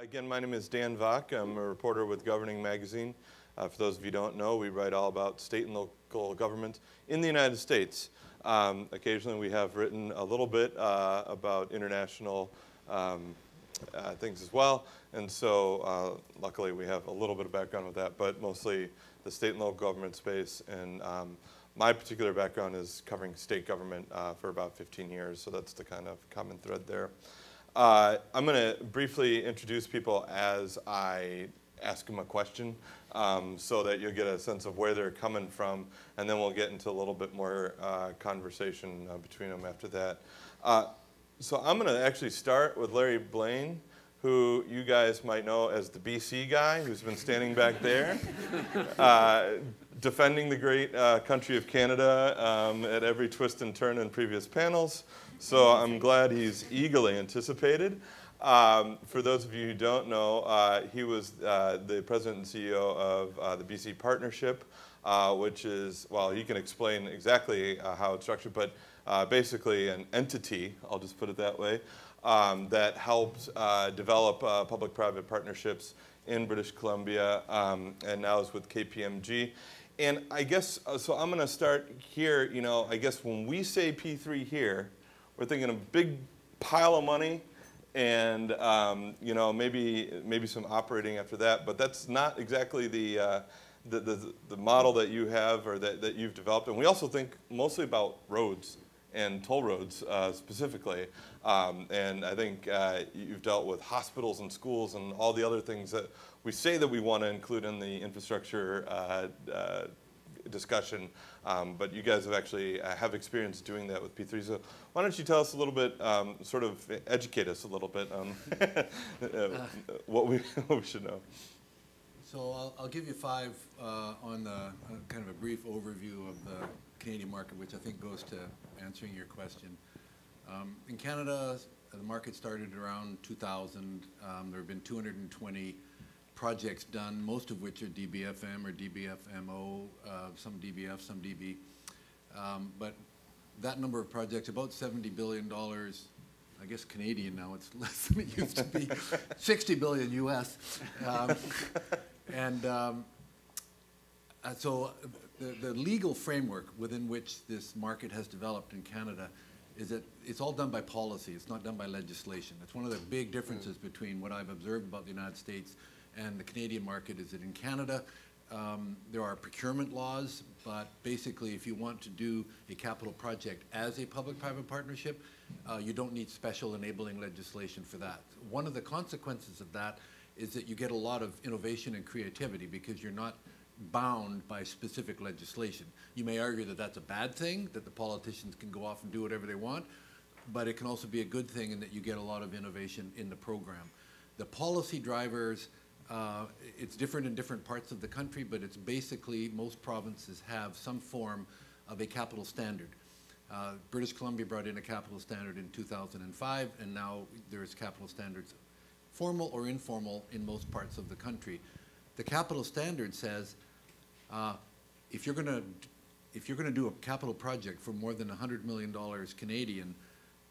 Again, my name is Dan Vach. I'm a reporter with Governing Magazine. For those of you who don't know, we write all about state and local government in the United States. Occasionally we have written a little bit about international things as well. And so luckily we have a little bit of background with that, but mostly the state and local government space. And my particular background is covering state government for about 15 years. So that's the kind of common thread there. I'm going to briefly introduce people as I ask them a question so that you'll get a sense of where they're coming from, and then we'll get into a little bit more conversation between them after that. So I'm going to actually start with Larry Blaine, who you guys might know as the BC guy, who's been standing back there, defending the great country of Canada at every twist and turn in previous panels. So I'm glad he's eagerly anticipated. For those of you who don't know, he was the president and CEO of the BC Partnership, which is, well, he can explain exactly how it's structured, but basically an entity, I'll just put it that way, that helped develop public-private partnerships in British Columbia, and now is with KPMG. And I guess, so I'm going to start here. You know, I guess when we say P3 here, we're thinking a big pile of money and you know, maybe some operating after that, but that's not exactly the model that you have or that you've developed. And we also think mostly about roads and toll roads specifically. And I think you've dealt with hospitals and schools and all the other things that we say that we want to include in the infrastructure discussion, but you guys have actually have experience doing that with P3. So why don't you tell us a little bit, sort of educate us a little bit on what we should know. So I'll give you five on the kind of a brief overview of the Canadian market, which I think goes to answering your question. In Canada, the market started around 2000. There have been 220 projects done, most of which are DBFM or DBFMO, some DBF, some DB. But that number of projects, about $70 billion, I guess Canadian now, it's less than it used to be, 60 billion US. So the legal framework within which this market has developed in Canada is that it's all done by policy. It's not done by legislation. That's one of the big differences between what I've observed about the United States and the Canadian market is that in Canada, there are procurement laws, but basically if you want to do a capital project as a public-private partnership, you don't need special enabling legislation for that. One of the consequences of that is that you get a lot of innovation and creativity because you're not bound by specific legislation. You may argue that that's a bad thing, that the politicians can go off and do whatever they want, but it can also be a good thing in that you get a lot of innovation in the program. The policy drivers, it's different in different parts of the country, but it's basically most provinces have some form of a capital standard. British Columbia brought in a capital standard in 2005, and now there's capital standards, formal or informal, in most parts of the country. The capital standard says if you're going to do a capital project for more than $100 million Canadian,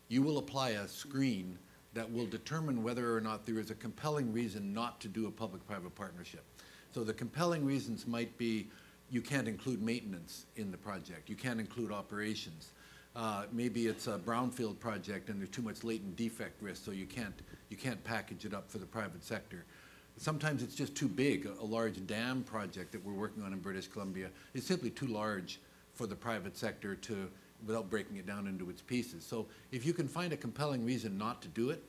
you will apply a screen that will determine whether or not there is a compelling reason not to do a public-private partnership. So the compelling reasons might be you can't include maintenance in the project, you can't include operations. Maybe it's a brownfield project and there's too much latent defect risk, so you can't package it up for the private sector. Sometimes it's just too big. A large dam project that we're working on in British Columbia is simply too large for the private sector to, without breaking it down into its pieces. So if you can find a compelling reason not to do it,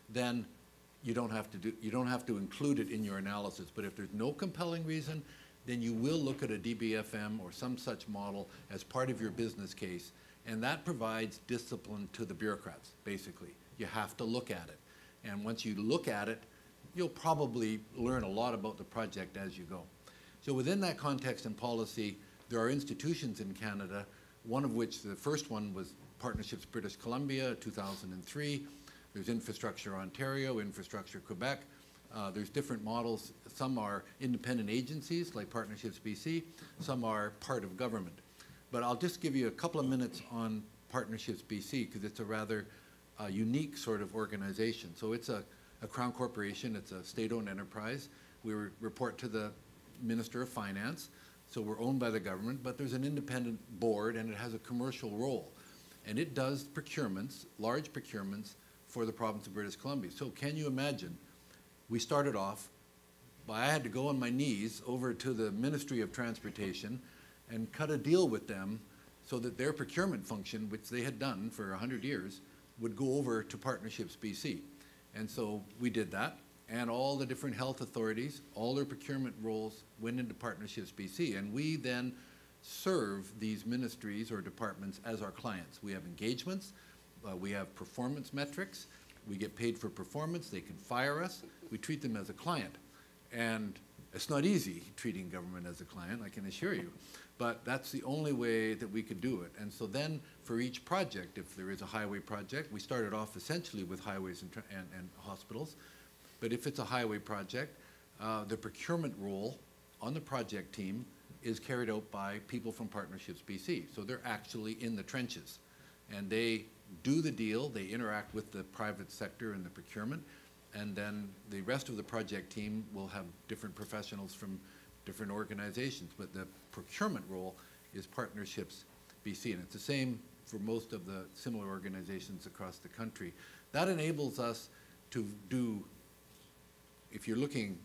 then you don't have to include it in your analysis. But if there's no compelling reason, then you will look at a DBFM or some such model as part of your business case, and that provides discipline to the bureaucrats, basically. You have to look at it. And once you look at it, you'll probably learn a lot about the project as you go. So within that context and policy, there are institutions in Canada, one of which, the first one was Partnerships British Columbia, 2003. There's Infrastructure Ontario, Infrastructure Quebec. There's different models. Some are independent agencies, like Partnerships BC. Some are part of government. But I'll just give you a couple of minutes on Partnerships BC, because it's a rather unique sort of organization. So it's a a Crown Corporation. It's a state-owned enterprise. We report to the Minister of Finance, so we're owned by the government, but there's an independent board and it has a commercial role. And it does procurements, large procurements, for the province of British Columbia. So can you imagine, we started off by, I had to go on my knees over to the Ministry of Transportation and cut a deal with them so that their procurement function, which they had done for 100 years, would go over to Partnerships BC. And so we did that, and all the different health authorities, all their procurement roles went into Partnerships BC, and we then serve these ministries or departments as our clients. We have engagements, we have performance metrics, we get paid for performance, they can fire us, we treat them as a client. And it's not easy treating government as a client, I can assure you, but that's the only way that we could do it. And so then for each project, if there is a highway project, we started off essentially with highways and hospitals, but if it's a highway project, the procurement role on the project team is carried out by people from Partnerships BC. So they're actually in the trenches. And they do the deal, they interact with the private sector and the procurement, and then the rest of the project team will have different professionals from different organizations. But the procurement role is Partnerships BC, and it's the same for most of the similar organizations across the country. That enables us to do, if you're looking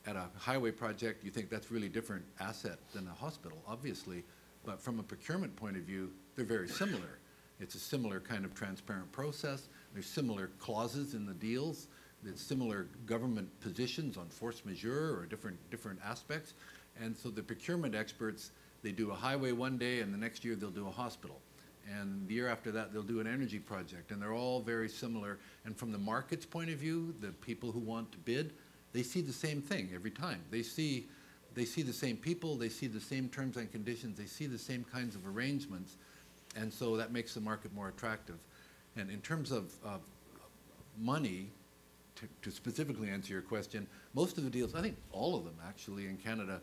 at a highway project, you think that's really different asset than a hospital, obviously, but from a procurement point of view, they're very similar. It's a similar kind of transparent process. There's similar clauses in the deals. There's similar government positions on force majeure or different aspects. And so the procurement experts, they do a highway one day and the next year they'll do a hospital. And the year after that, they'll do an energy project. And they're all very similar. And from the market's point of view, the people who want to bid, they see the same thing every time. They see the same people, they see the same terms and conditions, they see the same kinds of arrangements. And so that makes the market more attractive. And in terms of money, to specifically answer your question, most of the deals, I think all of them actually in Canada,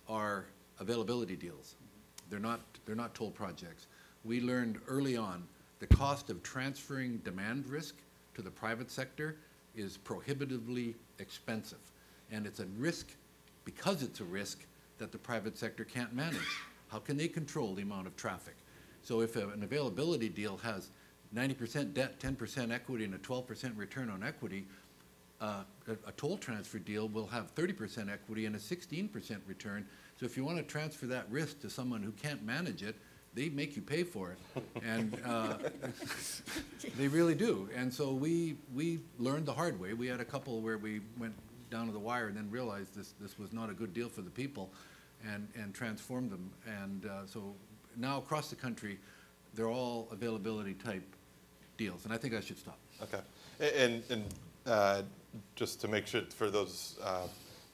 are availability deals. They're not toll projects. We learned early on the cost of transferring demand risk to the private sector is prohibitively expensive. And it's a risk, because it's a risk, that the private sector can't manage. How can they control the amount of traffic? So if an availability deal has 90% debt, 10% equity, and a 12% return on equity, a toll transfer deal will have 30% equity and a 16% return. So if you want to transfer that risk to someone who can't manage it, they make you pay for it. And they really do. And so we learned the hard way. We had a couple where we went down to the wire and then realized this was not a good deal for the people and transformed them. And so now across the country, they're all availability type deals. And I think I should stop. Okay. And just to make sure for those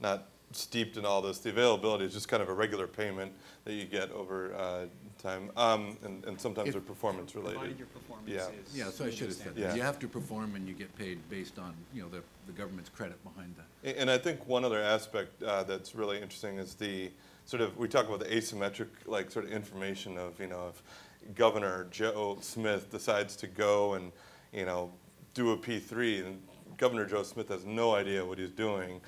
not steeped in all this, the availability is just kind of a regular payment that you get over time, and sometimes they're performance related. Provided your performance is Yeah, so I should have said that. Yeah. You have to perform and you get paid based on, you know, the government's credit behind that. And I think one other aspect that's really interesting is the sort of, we talk about the asymmetric like sort of information of, you know, if Governor Joe Smith decides to go and, you know, do a P3, and Governor Joe Smith has no idea what he's doing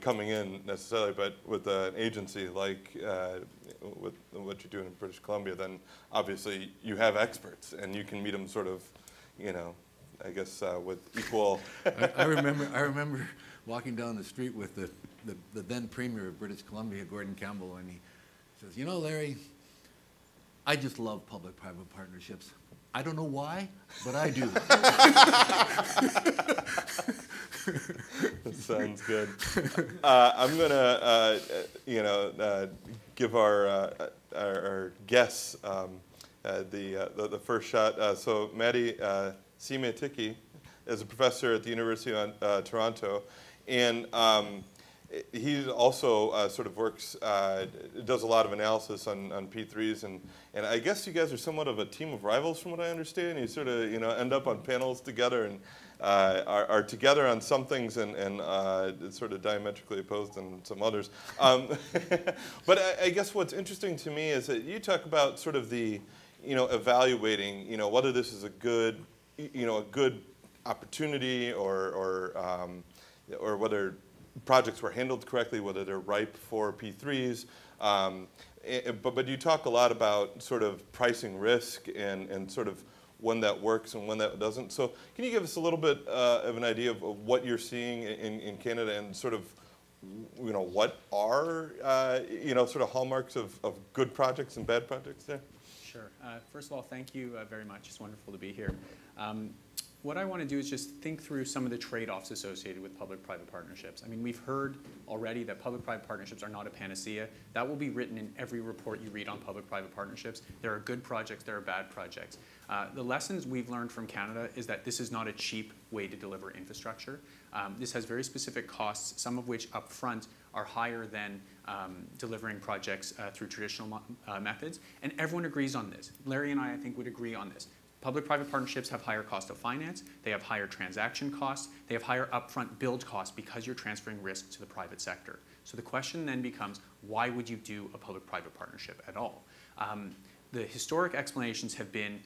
coming in necessarily, but with an agency like with what you're doing in British Columbia, then obviously you have experts and you can meet them sort of, you know, I guess with equal. I remember walking down the street with the then Premier of British Columbia, Gordon Campbell, and he says, "You know, Larry, I just love public-private partnerships. I don't know why, but I do." That sounds good. I'm gonna, you know, give our guests the first shot. So Maddie Simetiki is a professor at the University of Toronto, and he also sort of works, does a lot of analysis on P3s, and I guess you guys are somewhat of a team of rivals from what I understand. You sort of, you know, end up on panels together and are together on some things and sort of diametrically opposed on some others. But I guess what's interesting to me is that you talk about sort of the, you know, evaluating, you know, whether this is a good, you know, a good opportunity or or whether projects were handled correctly, whether they're ripe for P3s. But you talk a lot about sort of pricing risk and sort of when that works and when that doesn't. So can you give us a little bit of an idea of what you're seeing in Canada and sort of, what are, sort of hallmarks of good projects and bad projects there? Sure. First of all, thank you very much. It's wonderful to be here. What I want to do is just think through some of the trade-offs associated with public-private partnerships. I mean, we've heard already that public-private partnerships are not a panacea. That will be written in every report you read on public-private partnerships. There are good projects, there are bad projects. The lessons we've learned from Canada is that this is not a cheap way to deliver infrastructure. This has very specific costs, some of which up front are higher than delivering projects through traditional methods. And everyone agrees on this. Larry and I think, would agree on this. Public-private partnerships have higher cost of finance, they have higher transaction costs, they have higher upfront build costs because you're transferring risk to the private sector. So the question then becomes, why would you do a public-private partnership at all? The historic explanations have been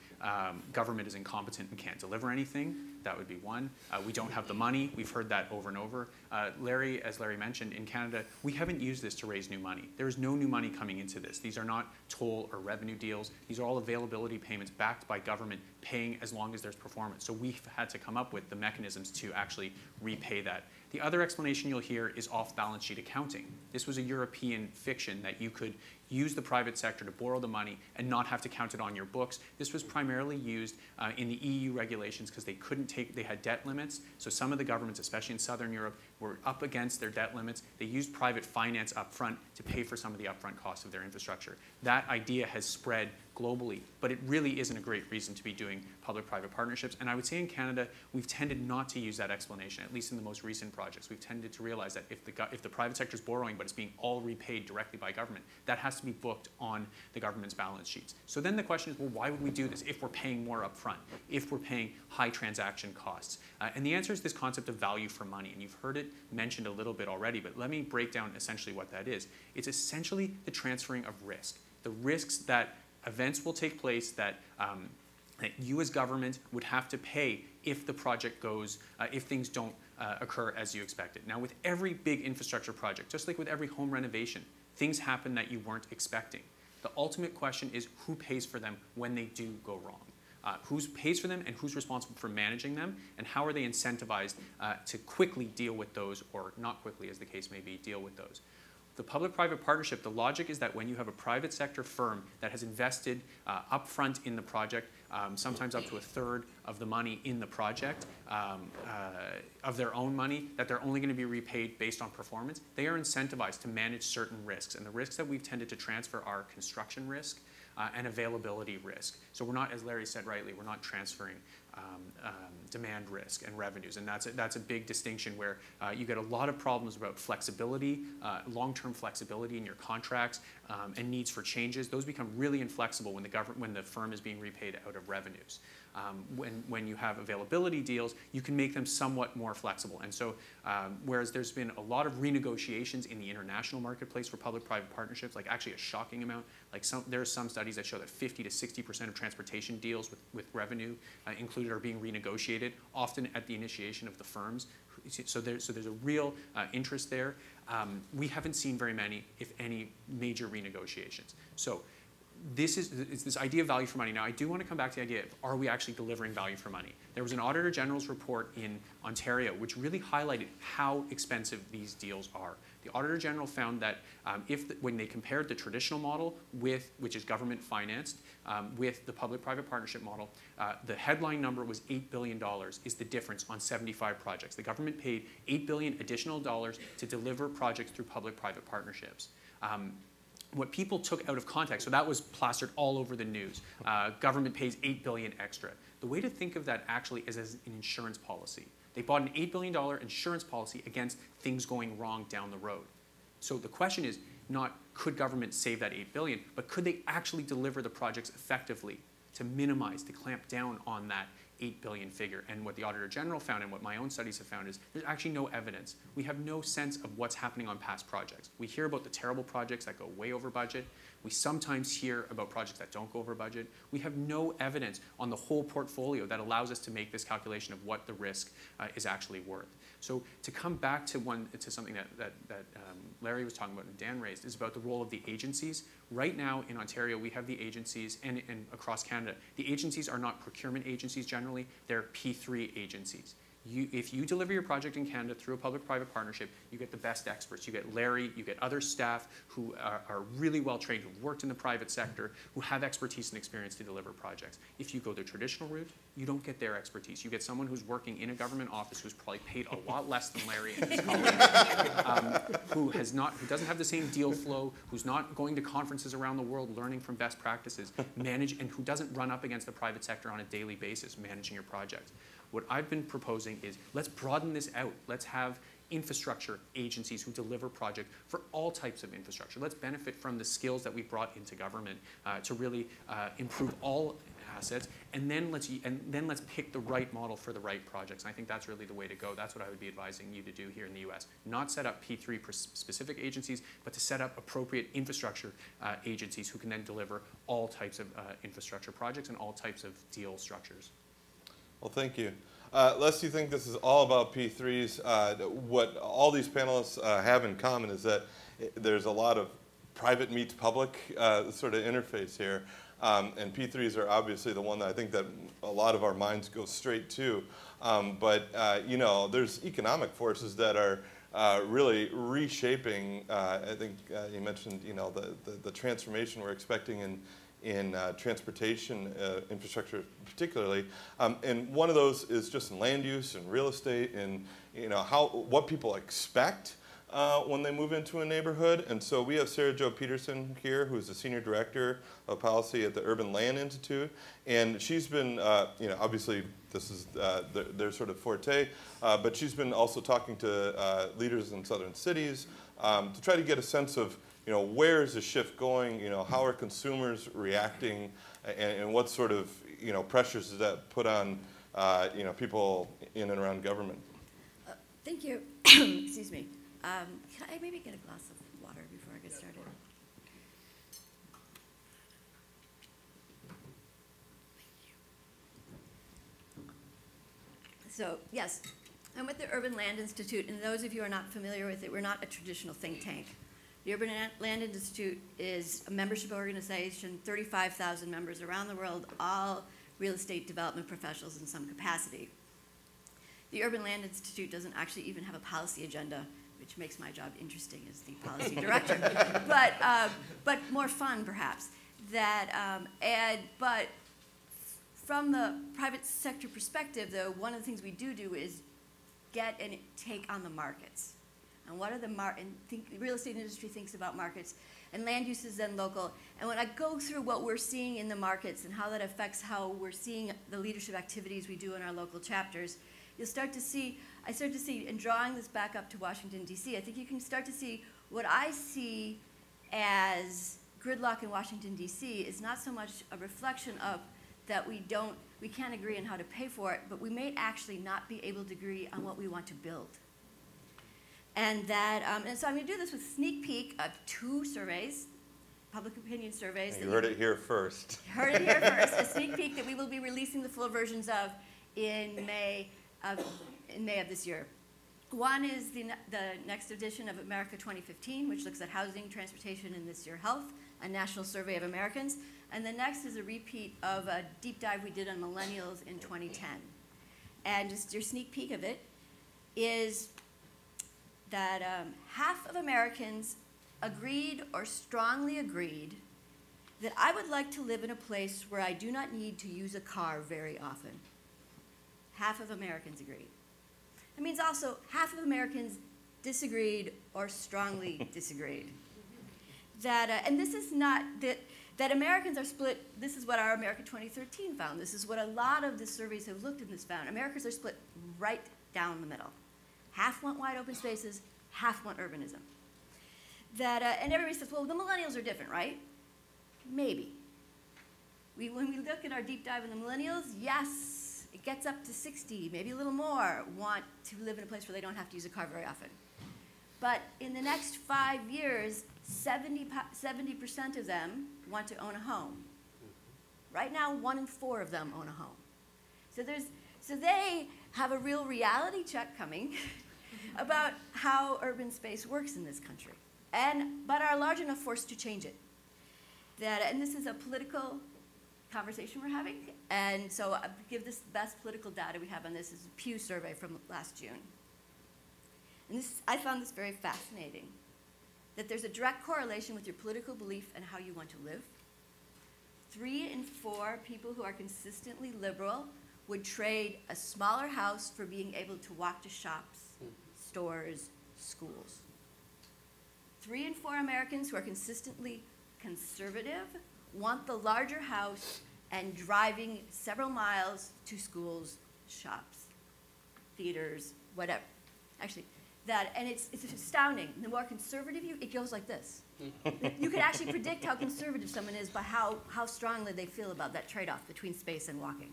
government is incompetent and can't deliver anything. That would be one. We don't have the money. We've heard that over and over. Larry, as Larry mentioned, in Canada, we haven't used this to raise new money. There is no new money coming into this. These are not toll or revenue deals. These are all availability payments backed by government paying as long as there's performance. So we've had to come up with the mechanisms to actually repay that. The other explanation you'll hear is off-balance sheet accounting. This was a European fiction that you could use the private sector to borrow the money and not have to count it on your books. This was primarily used in the EU regulations because they couldn't take, they had debt limits. So some of the governments, especially in Southern Europe, were up against their debt limits. They used private finance up front to pay for some of the upfront costs of their infrastructure. That idea has spread globally, but it really isn't a great reason to be doing public-private partnerships. And I would say in Canada, we've tended not to use that explanation, at least in the most recent projects. We've tended to realize that if the private sector is borrowing, but it's being all repaid directly by government, that has to be booked on the government's balance sheets. So then the question is, well, why would we do this if we're paying more upfront, if we're paying high transaction costs? And the answer is this concept of value for money. And you've heard it mentioned a little bit already, but let me break down essentially what that is. It's essentially the transferring of risk. The risks that events will take place that you as government would have to pay if the project goes, if things don't occur as you expected. Now with every big infrastructure project, just like with every home renovation, things happen that you weren't expecting. The ultimate question is who pays for them when they do go wrong? Who pays for them and who's responsible for managing them, and how are they incentivized to quickly deal with those, or not quickly as the case may be, deal with those. The public-private partnership, the logic is that when you have a private sector firm that has invested upfront in the project, sometimes up to a third of the money in the project, of their own money, that they're only going to be repaid based on performance, they are incentivized to manage certain risks. And the risks that we've tended to transfer are construction risk and availability risk. So we're not, as Larry said rightly, we're not transferring demand risk and revenues. And that's a big distinction where you get a lot of problems about flexibility, long-term flexibility in your contracts, and needs for changes. Those become really inflexible when the firm is being repaid out of revenues. When you have availability deals, you can make them somewhat more flexible. And so whereas there's been a lot of renegotiations in the international marketplace for public-private partnerships, like actually a shocking amount, like there are some studies that show that 50 to 60% of transportation deals with revenue included are being renegotiated, often at the initiation of the firms. So there's a real interest there. We haven't seen very many, if any, major renegotiations. So it's this idea of value for money. Now, I do want to come back to the idea of, are we actually delivering value for money? There was an Auditor General's report in Ontario which really highlighted how expensive these deals are. The Auditor General found that when they compared the traditional model, which is government financed, with the public-private partnership model, the headline number was $8 billion is the difference on 75 projects. The government paid $8 billion additional dollars to deliver projects through public-private partnerships. What people took out of context, so that was plastered all over the news. Government pays $8 billion extra. The way to think of that actually is as an insurance policy. They bought an $8 billion insurance policy against things going wrong down the road. So the question is not could government save that $8 billion, but could they actually deliver the projects effectively to minimize, to clamp down on that 8 billion figure. And what the Auditor General found and what my own studies have found is there's actually no evidence. We have no sense of what's happening on past projects. We hear about the terrible projects that go way over budget. We sometimes hear about projects that don't go over budget. We have no evidence on the whole portfolio that allows us to make this calculation of what the risk is actually worth. So to come back to something that Larry was talking about and Dan raised is about the role of the agencies. Right now in Ontario, we have the agencies, and across Canada, the agencies are not procurement agencies generally, they're P3 agencies. If you deliver your project in Canada through a public-private partnership, you get the best experts. You get Larry, you get other staff who are really well trained, who've worked in the private sector, who have expertise and experience to deliver projects. If you go the traditional route, you don't get their expertise. You get someone who's working in a government office who's probably paid a lot less than Larry and his colleagues, who doesn't have the same deal flow, who's not going to conferences around the world learning from best practices, and who doesn't run up against the private sector on a daily basis managing your project. What I've been proposing is let's broaden this out. Let's have infrastructure agencies who deliver projects for all types of infrastructure. Let's benefit from the skills that we've brought into government to really improve all assets, and then let's pick the right model for the right projects. And I think that's really the way to go. That's what I would be advising you to do here in the US. Not set up P3 specific agencies, but to set up appropriate infrastructure agencies who can then deliver all types of infrastructure projects and all types of deal structures. Well, thank you. Lest you think this is all about P3s, what all these panelists have in common is that there's a lot of private meets public sort of interface here. And P3s are obviously the one that I think that a lot of our minds go straight to. You know, there's economic forces that are really reshaping, I think you mentioned, you know, the transformation we're expecting in transportation infrastructure particularly, and one of those is just in land use and real estate and, you know, what people expect when they move into a neighborhood. And so we have Sarah Jo Peterson here, who's the Senior Director of Policy at the Urban Land Institute, and she's been, you know, obviously this is their sort of forte, but she's been also talking to leaders in southern cities to try to get a sense of, you know, where is the shift going? You know, how are consumers reacting, and what sort of, you know, pressures does that put on, you know, people in and around government? Thank you. Excuse me. Can I maybe get a glass of water before I get started? So, yes, I'm with the Urban Land Institute, and those of you who are not familiar with it, we're not a traditional think tank. The Urban Land Institute is a membership organization, 35,000 members around the world, all real estate development professionals in some capacity. The Urban Land Institute doesn't actually even have a policy agenda, which makes my job interesting as the policy director, but more fun perhaps. But from the private sector perspective, though, one of the things we do is get and take on the markets. And what are the the real estate industry thinks about markets, and land use is then local. And when I go through what we're seeing in the markets and how that affects how we're seeing the leadership activities we do in our local chapters, I start to see, and drawing this back up to Washington, D.C., I think you can start to see what I see as gridlock in Washington, D.C. is not so much a reflection of that we can't agree on how to pay for it, but we may actually not be able to agree on what we want to build. And so I'm going to do this with a sneak peek of 2 surveys, public opinion surveys. You heard it here first. Heard it here first. A sneak peek that we will be releasing the full versions of in May of this year. One is the next edition of America 2015, which looks at housing, transportation, and this year health, a national survey of Americans. And the next is a repeat of a deep dive we did on millennials in 2010. And just your sneak peek of it is that half of Americans agreed or strongly agreed that I would like to live in a place where I do not need to use a car very often. Half of Americans agreed. That means also half of Americans disagreed or strongly disagreed. And this is not, that Americans are split, this is what our America 2013 found. This is what a lot of the surveys have looked at this found. Americans are split right down the middle. Half want wide open spaces, half want urbanism. And everybody says, well, the millennials are different, right? Maybe. When we look at our deep dive in the millennials, yes, it gets up to 60, maybe a little more, want to live in a place where they don't have to use a car very often. But in the next 5 years, 70% of them want to own a home. Right now, 1 in 4 of them own a home. So they have a real reality check coming about how urban space works in this country, but are a large enough force to change it. And this is a political conversation we're having, and so I give this the best political data we have on this is a Pew survey from last June. And I found this very fascinating, that there's a direct correlation with your political belief and how you want to live. 3 in 4 people who are consistently liberal would trade a smaller house for being able to walk to shops, stores, schools. 3 in 4 Americans who are consistently conservative want the larger house and driving several miles to schools, shops, theaters, whatever. Actually, and it's astounding. The more conservative it goes like this. You can actually predict how conservative someone is by how strongly they feel about that trade-off between space and walking.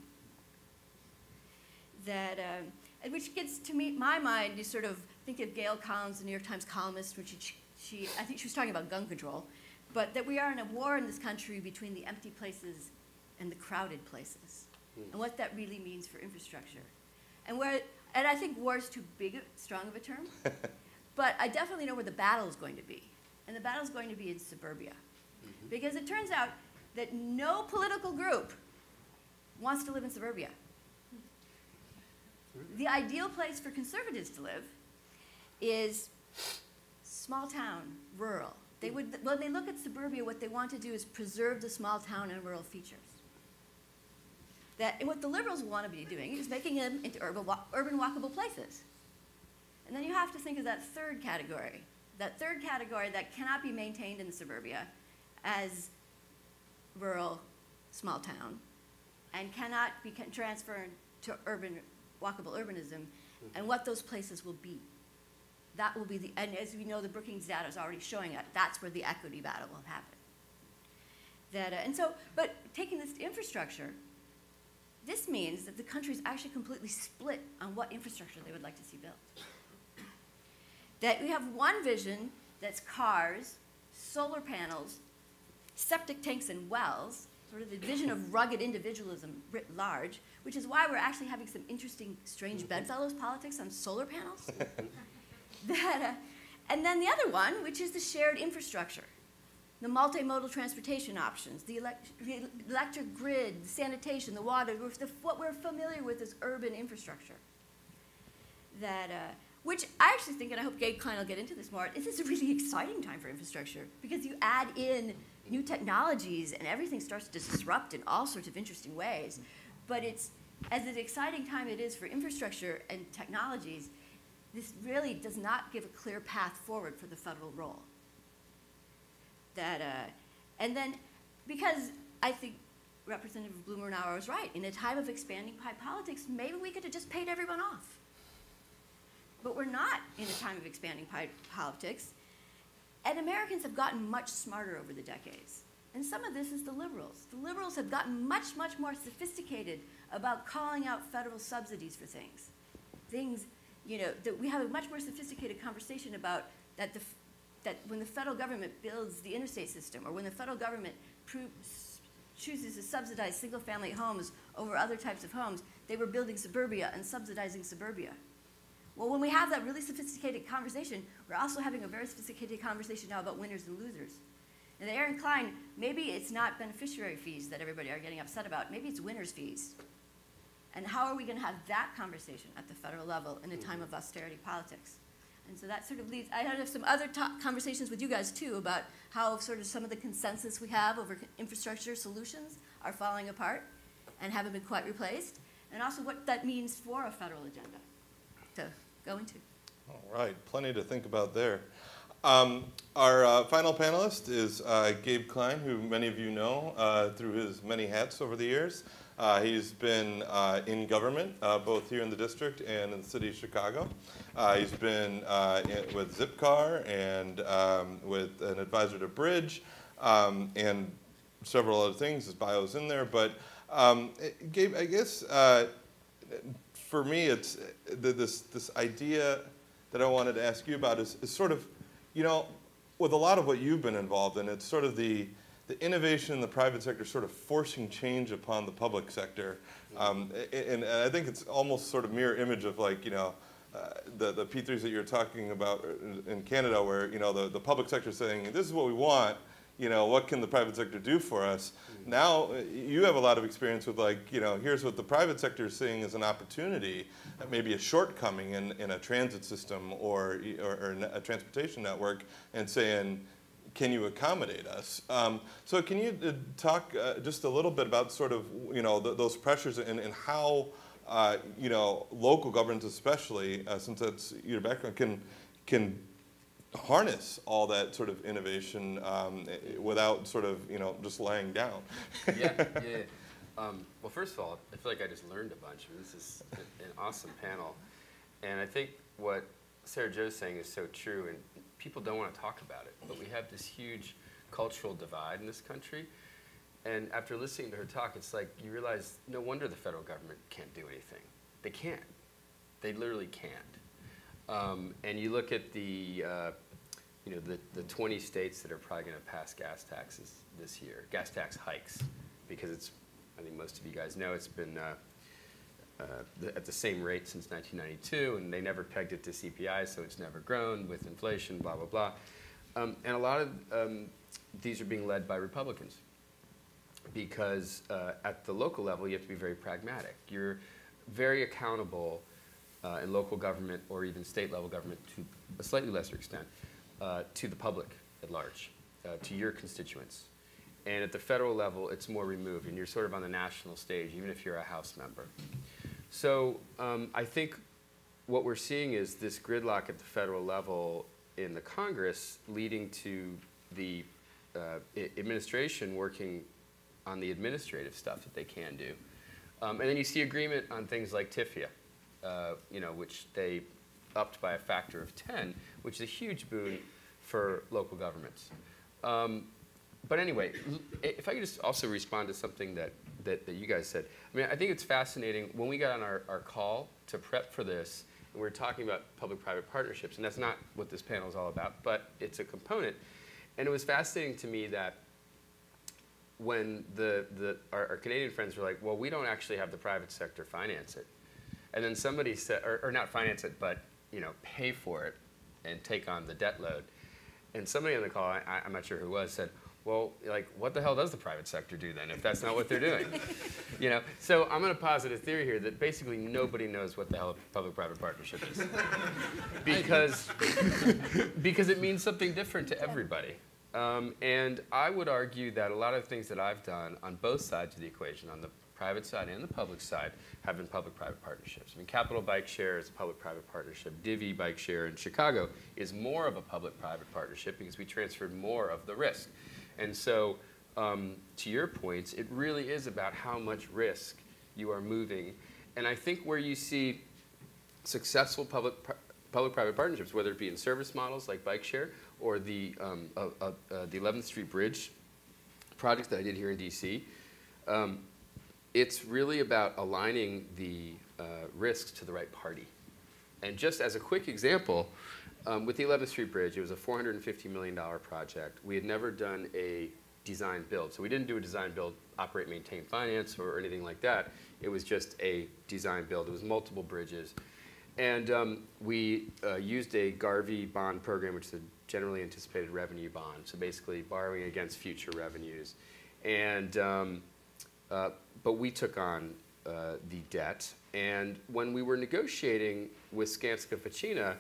And which gets to my mind, you sort of think of Gail Collins, the New York Times columnist, which I think she was talking about gun control, but that we are in a war in this country between the empty places and the crowded places, and what that really means for infrastructure. And I think war is too strong of a term, but I definitely know where the battle is going to be. And the battle is going to be in suburbia. Because it turns out that no political group wants to live in suburbia. The ideal place for conservatives to live is small town, rural. When they look at suburbia, what they want to do is preserve the small town and rural features. And what the liberals want to be doing is making them into urban walkable places. And then you have to think of that third category that cannot be maintained in the suburbia as rural, small town, and cannot be transferred to walkable urbanism, and what those places will be. That will be and as we know, the Brookings data is already showing it, that's where the equity battle will happen. But taking this to infrastructure, this means that the country is actually completely split on what infrastructure they would like to see built. That we have one vision that's cars, solar panels, septic tanks and wells, sort of the vision of rugged individualism writ large, which is why we're actually having some interesting, strange bedfellows politics on solar panels. And then the other one, which is the shared infrastructure, the multimodal transportation options, the electric grid, the sanitation, the water, what we're familiar with as urban infrastructure. Which I actually think, and I hope Gabe Klein will get into this more, this is a really exciting time for infrastructure because you add in new technologies and everything starts to disrupt in all sorts of interesting ways. But as an exciting time it is for infrastructure and technologies, this really does not give a clear path forward for the federal role. And then, because I think Representative Blumenauer was right, in a time of expanding politics, maybe we could have just paid everyone off. But we're not in a time of expanding politics, and Americans have gotten much smarter over the decades. And some of this is the liberals. The liberals have gotten much, much more sophisticated about calling out federal subsidies for things. That we have a much more sophisticated conversation about that when the federal government builds the interstate system, or when the federal government chooses to subsidize single-family homes over other types of homes, they were building suburbia and subsidizing suburbia. Well, when we have that really sophisticated conversation, we're also having a very sophisticated conversation now about winners and losers. And Aaron Klein, maybe it's not beneficiary fees that everybody are getting upset about. Maybe it's winners' fees. And how are we going to have that conversation at the federal level in a time of austerity politics? And so that sort of leads, I have some other conversations with you guys too about how sort of some of the consensus we have over infrastructure solutions are falling apart and haven't been quite replaced, and also what that means for a federal agenda to go into. All right, plenty to think about there. Our final panelist is Gabe Klein, who many of you know through his many hats over the years. He's been in government, both here in the district and in the city of Chicago. He's been with Zipcar and with an advisor to Bridge and several other things. His bio's in there. But Gabe, I guess for me, it's this idea that I wanted to ask you about is sort of, you know, with a lot of what you've been involved in, it's sort of the innovation in the private sector sort of forcing change upon the public sector. And I think it's almost sort of mirror image of like, you know, the P3s that you're talking about in Canada where, you know, the public sector is saying, this is what we want, you know, what can the private sector do for us? Now, you have a lot of experience with like, you know, here's what the private sector is seeing as an opportunity, maybe a shortcoming in a transit system or a transportation network, and saying, can you accommodate us? So can you talk just a little bit about sort of, you know, those pressures and how, you know, local governments especially, since that's your background, can harness all that sort of innovation without sort of, you know, just laying down? Yeah. Well, first of all, I feel like I just learned a bunch. I mean, this is an awesome panel. And I think what Sarah Jo's saying is so true, and people don't want to talk about it, but we have this huge cultural divide in this country. And after listening to her talk, it's like you realize no wonder the federal government can't do anything. They can't. They literally can't. And you look at the 20 states that are probably going to pass gas taxes this year, gas tax hikes, because it's, I think most of you guys know, it's been at the same rate since 1992, and they never pegged it to CPI, so it's never grown with inflation, blah, blah, blah. And a lot of these are being led by Republicans because at the local level, you have to be very pragmatic. You're very accountable in local government or even state level government to a slightly lesser extent to the public at large, to your constituents. And at the federal level, it's more removed, and you're sort of on the national stage, even if you're a House member. So I think what we're seeing is this gridlock at the federal level in the Congress leading to the administration working on the administrative stuff that they can do. And then you see agreement on things like TIFIA, you know, which they upped by a factor of 10, which is a huge boon for local governments. But anyway, if I could just also respond to something that you guys said. I mean, I think it's fascinating. When we got on our call to prep for this, and we were talking about public-private partnerships, and that's not what this panel is all about, but it's a component. And it was fascinating to me that when our Canadian friends were like, well, we don't actually have the private sector finance it. And then somebody said, or not finance it, but you know, pay for it and take on the debt load. And somebody on the call, I'm not sure who it was, said, well, like, what the hell does the private sector do then if that's not what they're doing? You know, so I'm going to posit a theory here that basically nobody knows what the hell a public-private partnership is, because it means something different to everybody. And I would argue that a lot of things that I've done on both sides of the equation, on the private side and the public side, have been public-private partnerships. I mean, Capital Bike Share is a public-private partnership. Divvy Bike Share in Chicago is more of a public-private partnership because we transferred more of the risk. And so, to your points, it really is about how much risk you are moving. And I think where you see successful public-private partnerships, whether it be in service models like bike share or the 11th Street Bridge project that I did here in DC, it's really about aligning the risks to the right party. And just as a quick example, with the 11th Street Bridge, it was a $450 million project. We had never done a design build. So we didn't do a design build, operate, maintain, finance, or anything like that. It was just a design build. It was multiple bridges. And we used a GARVI bond program, which is a generally anticipated revenue bond. So basically borrowing against future revenues. And, but we took on the debt. And when we were negotiating with Skanska Ficina,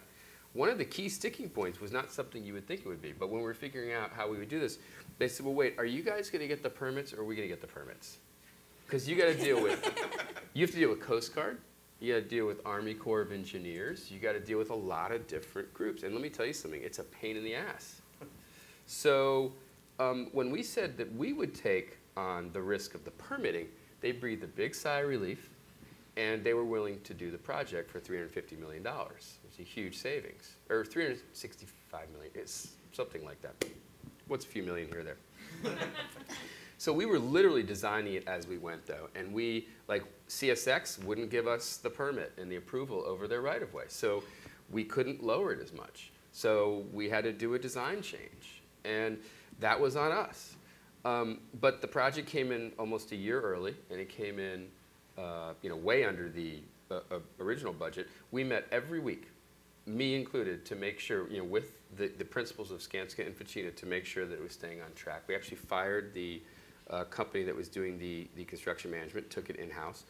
one of the key sticking points was not something you would think it would be, but when we were figuring out how we would do this, they said, well, wait, are you guys going to get the permits or are we going to get the permits? Because you got to deal with, you have to deal with Coast Guard, you got to deal with Army Corps of Engineers, you got to deal with a lot of different groups. And let me tell you something, it's a pain in the ass. So when we said that we would take on the risk of the permitting, they breathed a big sigh of relief, and they were willing to do the project for $350 million. It's a huge savings, or $365 million, it's something like that. What's a few million here or there? So we were literally designing it as we went, though, and we, like CSX wouldn't give us the permit and the approval over their right-of-way, so we couldn't lower it as much. So we had to do a design change, and that was on us. But the project came in almost a year early, and it came in way under the original budget. We met every week, me included, to make sure, with the principals of Skanska and Ficina, to make sure that it was staying on track. We actually fired the company that was doing the construction management, took it in-house.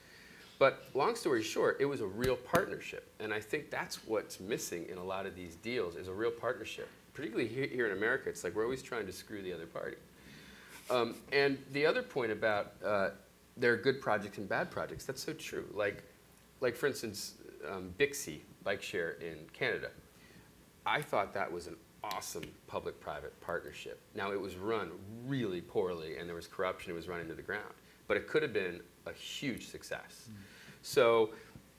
But long story short, it was a real partnership. And I think that's what's missing in a lot of these deals, is a real partnership. Particularly here in America, it's like we're always trying to screw the other party. And the other point about there are good projects and bad projects, that's so true. Like for instance, Bixby bike share in Canada. I thought that was an awesome public-private partnership. Now, it was run really poorly, and there was corruption. It was run into the ground. But it could have been a huge success. So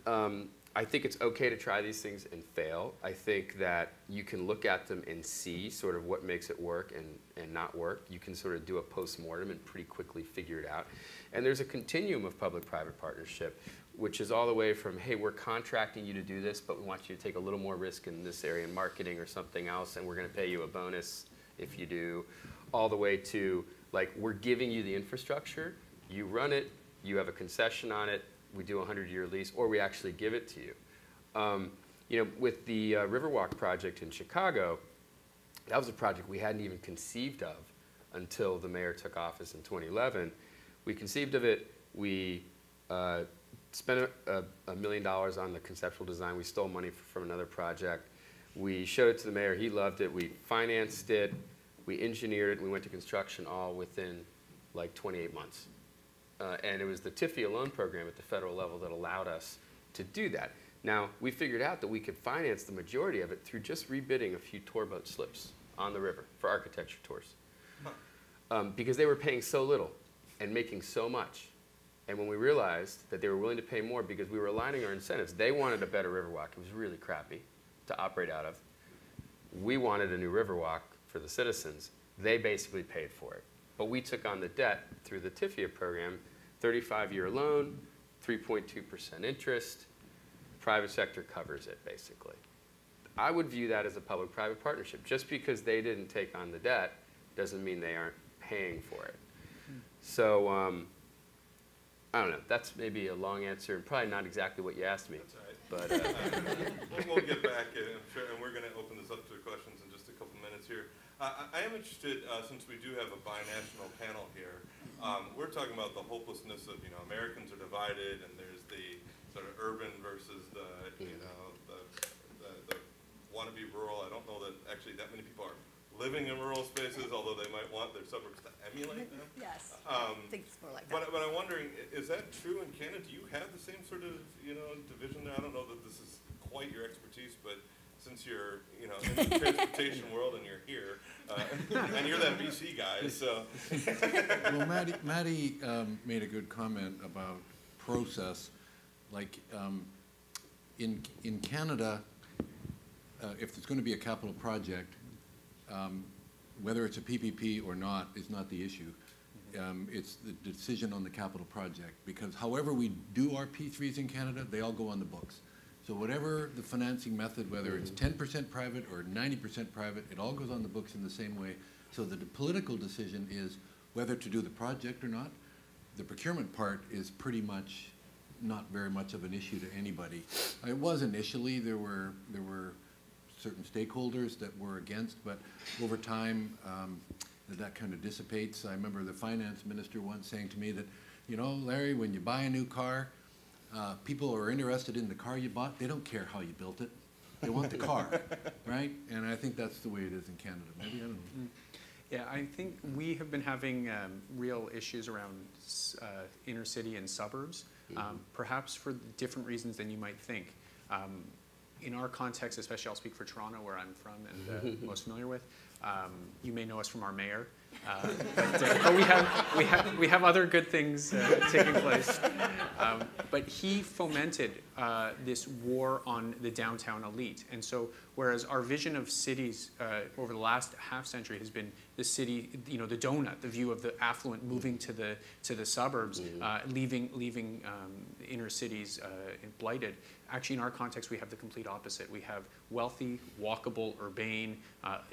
I think it's okay to try these things and fail. I think that you can look at them and see sort of what makes it work and not work. You can sort of do a post-mortem and pretty quickly figure it out. And there's a continuum of public-private partnership, which is all the way from, hey, we're contracting you to do this, but we want you to take a little more risk in this area in marketing or something else, and we're going to pay you a bonus if you do, all the way to, like, we're giving you the infrastructure, you run it, you have a concession on it, we do a 100-year lease, or we actually give it to you. With the Riverwalk project in Chicago, that was a project we hadn't even conceived of until the mayor took office in 2011. We conceived of it, we spent $1 million on the conceptual design. We stole money from another project. We showed it to the mayor. He loved it. We financed it. We engineered it. And we went to construction all within like 28 months. And it was the TIFIA loan program at the federal level that allowed us to do that. Now, we figured out that we could finance the majority of it through just rebidding a few tour boat slips on the river for architecture tours. Because they were paying so little and making so much. And when we realized that they were willing to pay more because we were aligning our incentives, they wanted a better Riverwalk. It was really crappy to operate out of. We wanted a new Riverwalk for the citizens. They basically paid for it. But we took on the debt through the TIFIA program, 35-year loan, 3.2% interest. Private sector covers it, basically. I would view that as a public-private partnership. Just because they didn't take on the debt doesn't mean they aren't paying for it. So, I don't know. That's maybe a long answer, and probably not exactly what you asked me. That's all right. But we'll get back, and we're going to open this up to questions in just a couple minutes here. I am interested, since we do have a binational panel here, we're talking about the hopelessness of, Americans are divided, and there's the sort of urban versus the, the wannabe rural. I don't know that actually that many people are living in rural spaces, although they might want their suburbs to emulate them. Yes, I think it's more like that. But I'm wondering, is that true in Canada? Do you have the same sort of, division there? I don't know that this is quite your expertise, but since you're, in the transportation world and you're here, and you're that BC guy, so. Well, Maddie made a good comment about process. Like in Canada, if there's going to be a capital project, whether it's a PPP or not is not the issue. It's the decision on the capital project, because however we do our P3s in Canada, they all go on the books. So whatever the financing method, whether it's 10% private or 90% private, it all goes on the books in the same way. So the political decision is whether to do the project or not. The procurement part is pretty much not very much of an issue to anybody. It was initially. There were certain stakeholders that were against, but over time that kind of dissipates. I remember the finance minister once saying to me that, Larry, when you buy a new car, people are interested in the car you bought. They don't care how you built it. They want the car, right? And I think that's the way it is in Canada. Maybe, I don't know. Yeah, I think we have been having real issues around inner city and suburbs, perhaps for different reasons than you might think. In our context, especially I'll speak for Toronto, where I'm from and most familiar with, you may know us from our mayor. But we have other good things taking place. But he fomented this war on the downtown elite. And so whereas our vision of cities over the last half century has been the city, the donut, the view of the affluent moving to the suburbs, leaving inner cities blighted. Actually, in our context, we have the complete opposite. We have wealthy, walkable, urbane,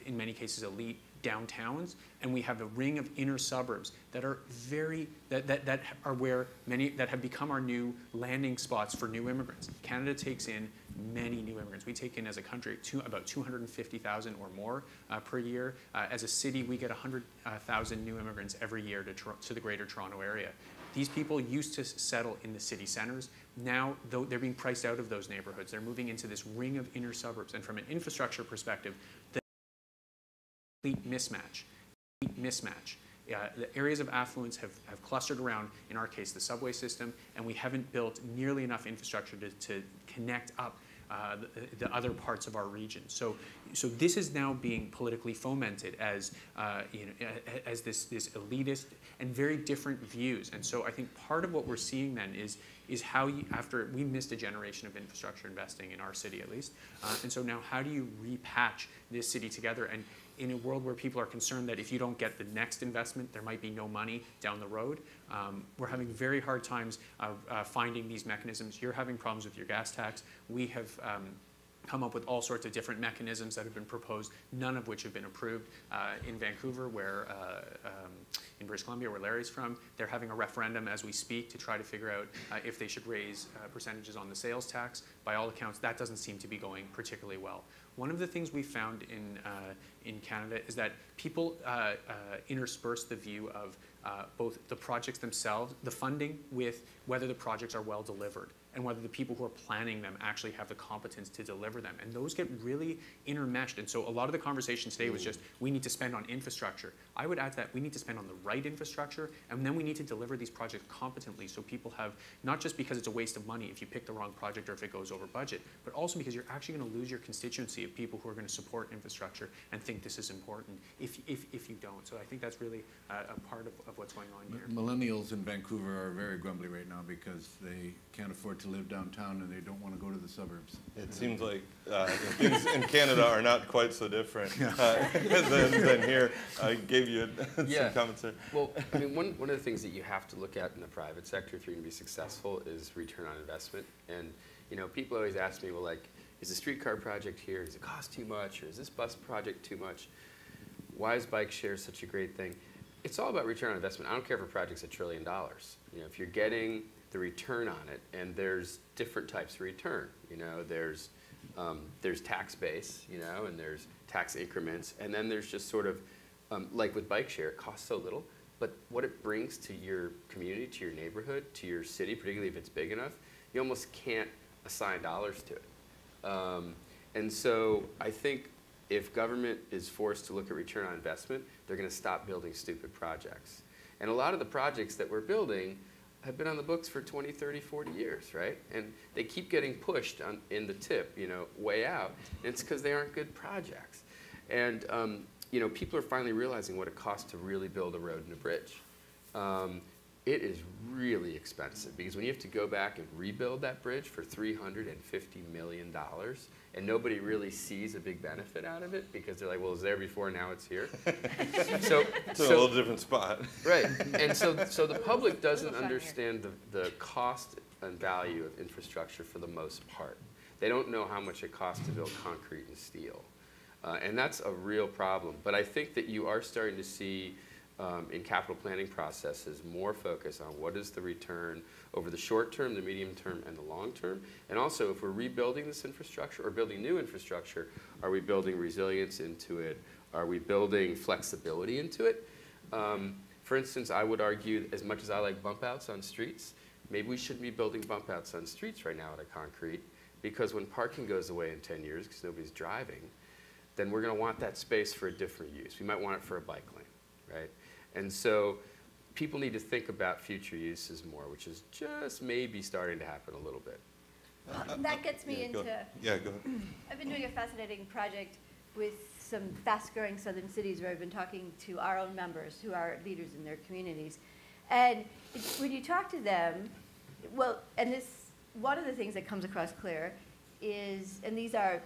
in many cases elite downtowns, and we have a ring of inner suburbs that are that are where many that have become our new landing spots for new immigrants. Canada takes in many new immigrants. We take in as a country about 250,000 or more per year. As a city, we get 100,000 new immigrants every year to the Greater Toronto Area. These people used to settle in the city centers. Now, though they're being priced out of those neighborhoods, they're moving into this ring of inner suburbs. And from an infrastructure perspective, the complete mismatch. The areas of affluence have clustered around, in our case, the subway system, and we haven't built nearly enough infrastructure to connect up the other parts of our region. So this is now being politically fomented as as this elitist and very different views. And so I think part of what we're seeing then is how after we missed a generation of infrastructure investing in our city at least, and so now how do you repatch this city together? And in a world where people are concerned that if you don't get the next investment, there might be no money down the road, we're having very hard times finding these mechanisms. You're having problems with your gas tax. We have come up with all sorts of different mechanisms that have been proposed, none of which have been approved. In Vancouver, where in British Columbia, where Larry's from, they're having a referendum as we speak to try to figure out if they should raise percentages on the sales tax. By all accounts, that doesn't seem to be going particularly well. One of the things we found in Canada is that people intersperse the view of both the projects themselves, the funding, with whether the projects are well delivered and whether the people who are planning them actually have the competence to deliver them. And those get really intermeshed. And so a lot of the conversation today was just, we need to spend on infrastructure. I would add to that, we need to spend on the right infrastructure, and then we need to deliver these projects competently so people have, not just because it's a waste of money if you pick the wrong project or if it goes over budget, but also because you're actually going to lose your constituency of people who are going to support infrastructure and think this is important if you don't. So I think that's really a part of what's going on here. Millennials in Vancouver are very grumbly right now because they can't afford to live downtown and they don't want to go to the suburbs. It seems like things in Canada are not quite so different than here. I gave you some comments there. Well, I mean, one of the things that you have to look at in the private sector if you're going to be successful is return on investment. And people always ask me, well, like, is the streetcar project here, does it cost too much, or is this bus project too much? Why is bike share such a great thing? It's all about return on investment. I don't care if a project's $1 trillion. If you're getting the return on it, and there's different types of return. There's tax base, and there's tax increments, and then there's just sort of, like with bike share, it costs so little, but what it brings to your community, to your neighborhood, to your city, particularly if it's big enough, you almost can't assign dollars to it. And so I think if government is forced to look at return on investment, they're going to stop building stupid projects. And a lot of the projects that we're building have been on the books for 20, 30, 40 years, right? And they keep getting pushed in the tip, way out. And it's because they aren't good projects. And, people are finally realizing what it costs to really build a road and a bridge. It is really expensive because when you have to go back and rebuild that bridge for $350 million, and nobody really sees a big benefit out of it because they're like, well, it was there before, now it's here. It's a little different spot. Right. And so the public doesn't understand the cost and value of infrastructure for the most part. They don't know how much it costs to build concrete and steel. And that's a real problem. But I think that you are starting to see in capital planning processes more focus on what is the return over the short term, the medium term, and the long term. And also, if we're rebuilding this infrastructure or building new infrastructure, are we building resilience into it? Are we building flexibility into it? For instance, I would argue, as much as I like bump outs on streets, maybe we shouldn't be building bump outs on streets right now out of concrete, because when parking goes away in 10 years because nobody's driving, then we're going to want that space for a different use. We might want it for a bike lane, right? And so people need to think about future uses more, which is just maybe starting to happen a little bit. That gets me into, yeah, go ahead. I've been doing a fascinating project with some fast-growing southern cities where I've been talking to our own members who are leaders in their communities. And when you talk to them, well, and this, one of the things that comes across clear is, and these are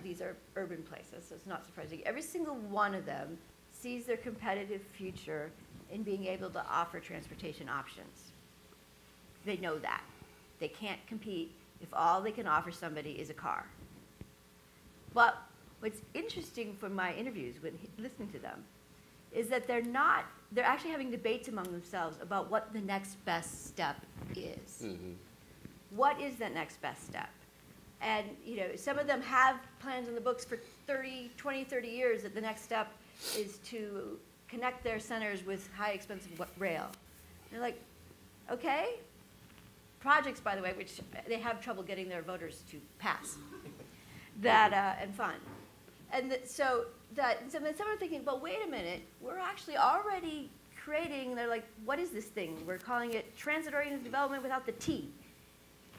urban places, so it's not surprising, every single one of them sees their competitive future in being able to offer transportation options. They know that. They can't compete if all they can offer somebody is a car. But what's interesting from my interviews when listening to them is that they're actually having debates among themselves about what the next best step is. Mm-hmm. What is that next best step? And some of them have plans in the books for 20, 30 years that the next step is to connect their centers with high expensive rail. They're like, okay. Projects, by the way, which they have trouble getting their voters to pass, and fund. And so some are thinking, but wait a minute, we're actually already creating, they're like, what is this thing? We're calling it transit-oriented development without the T.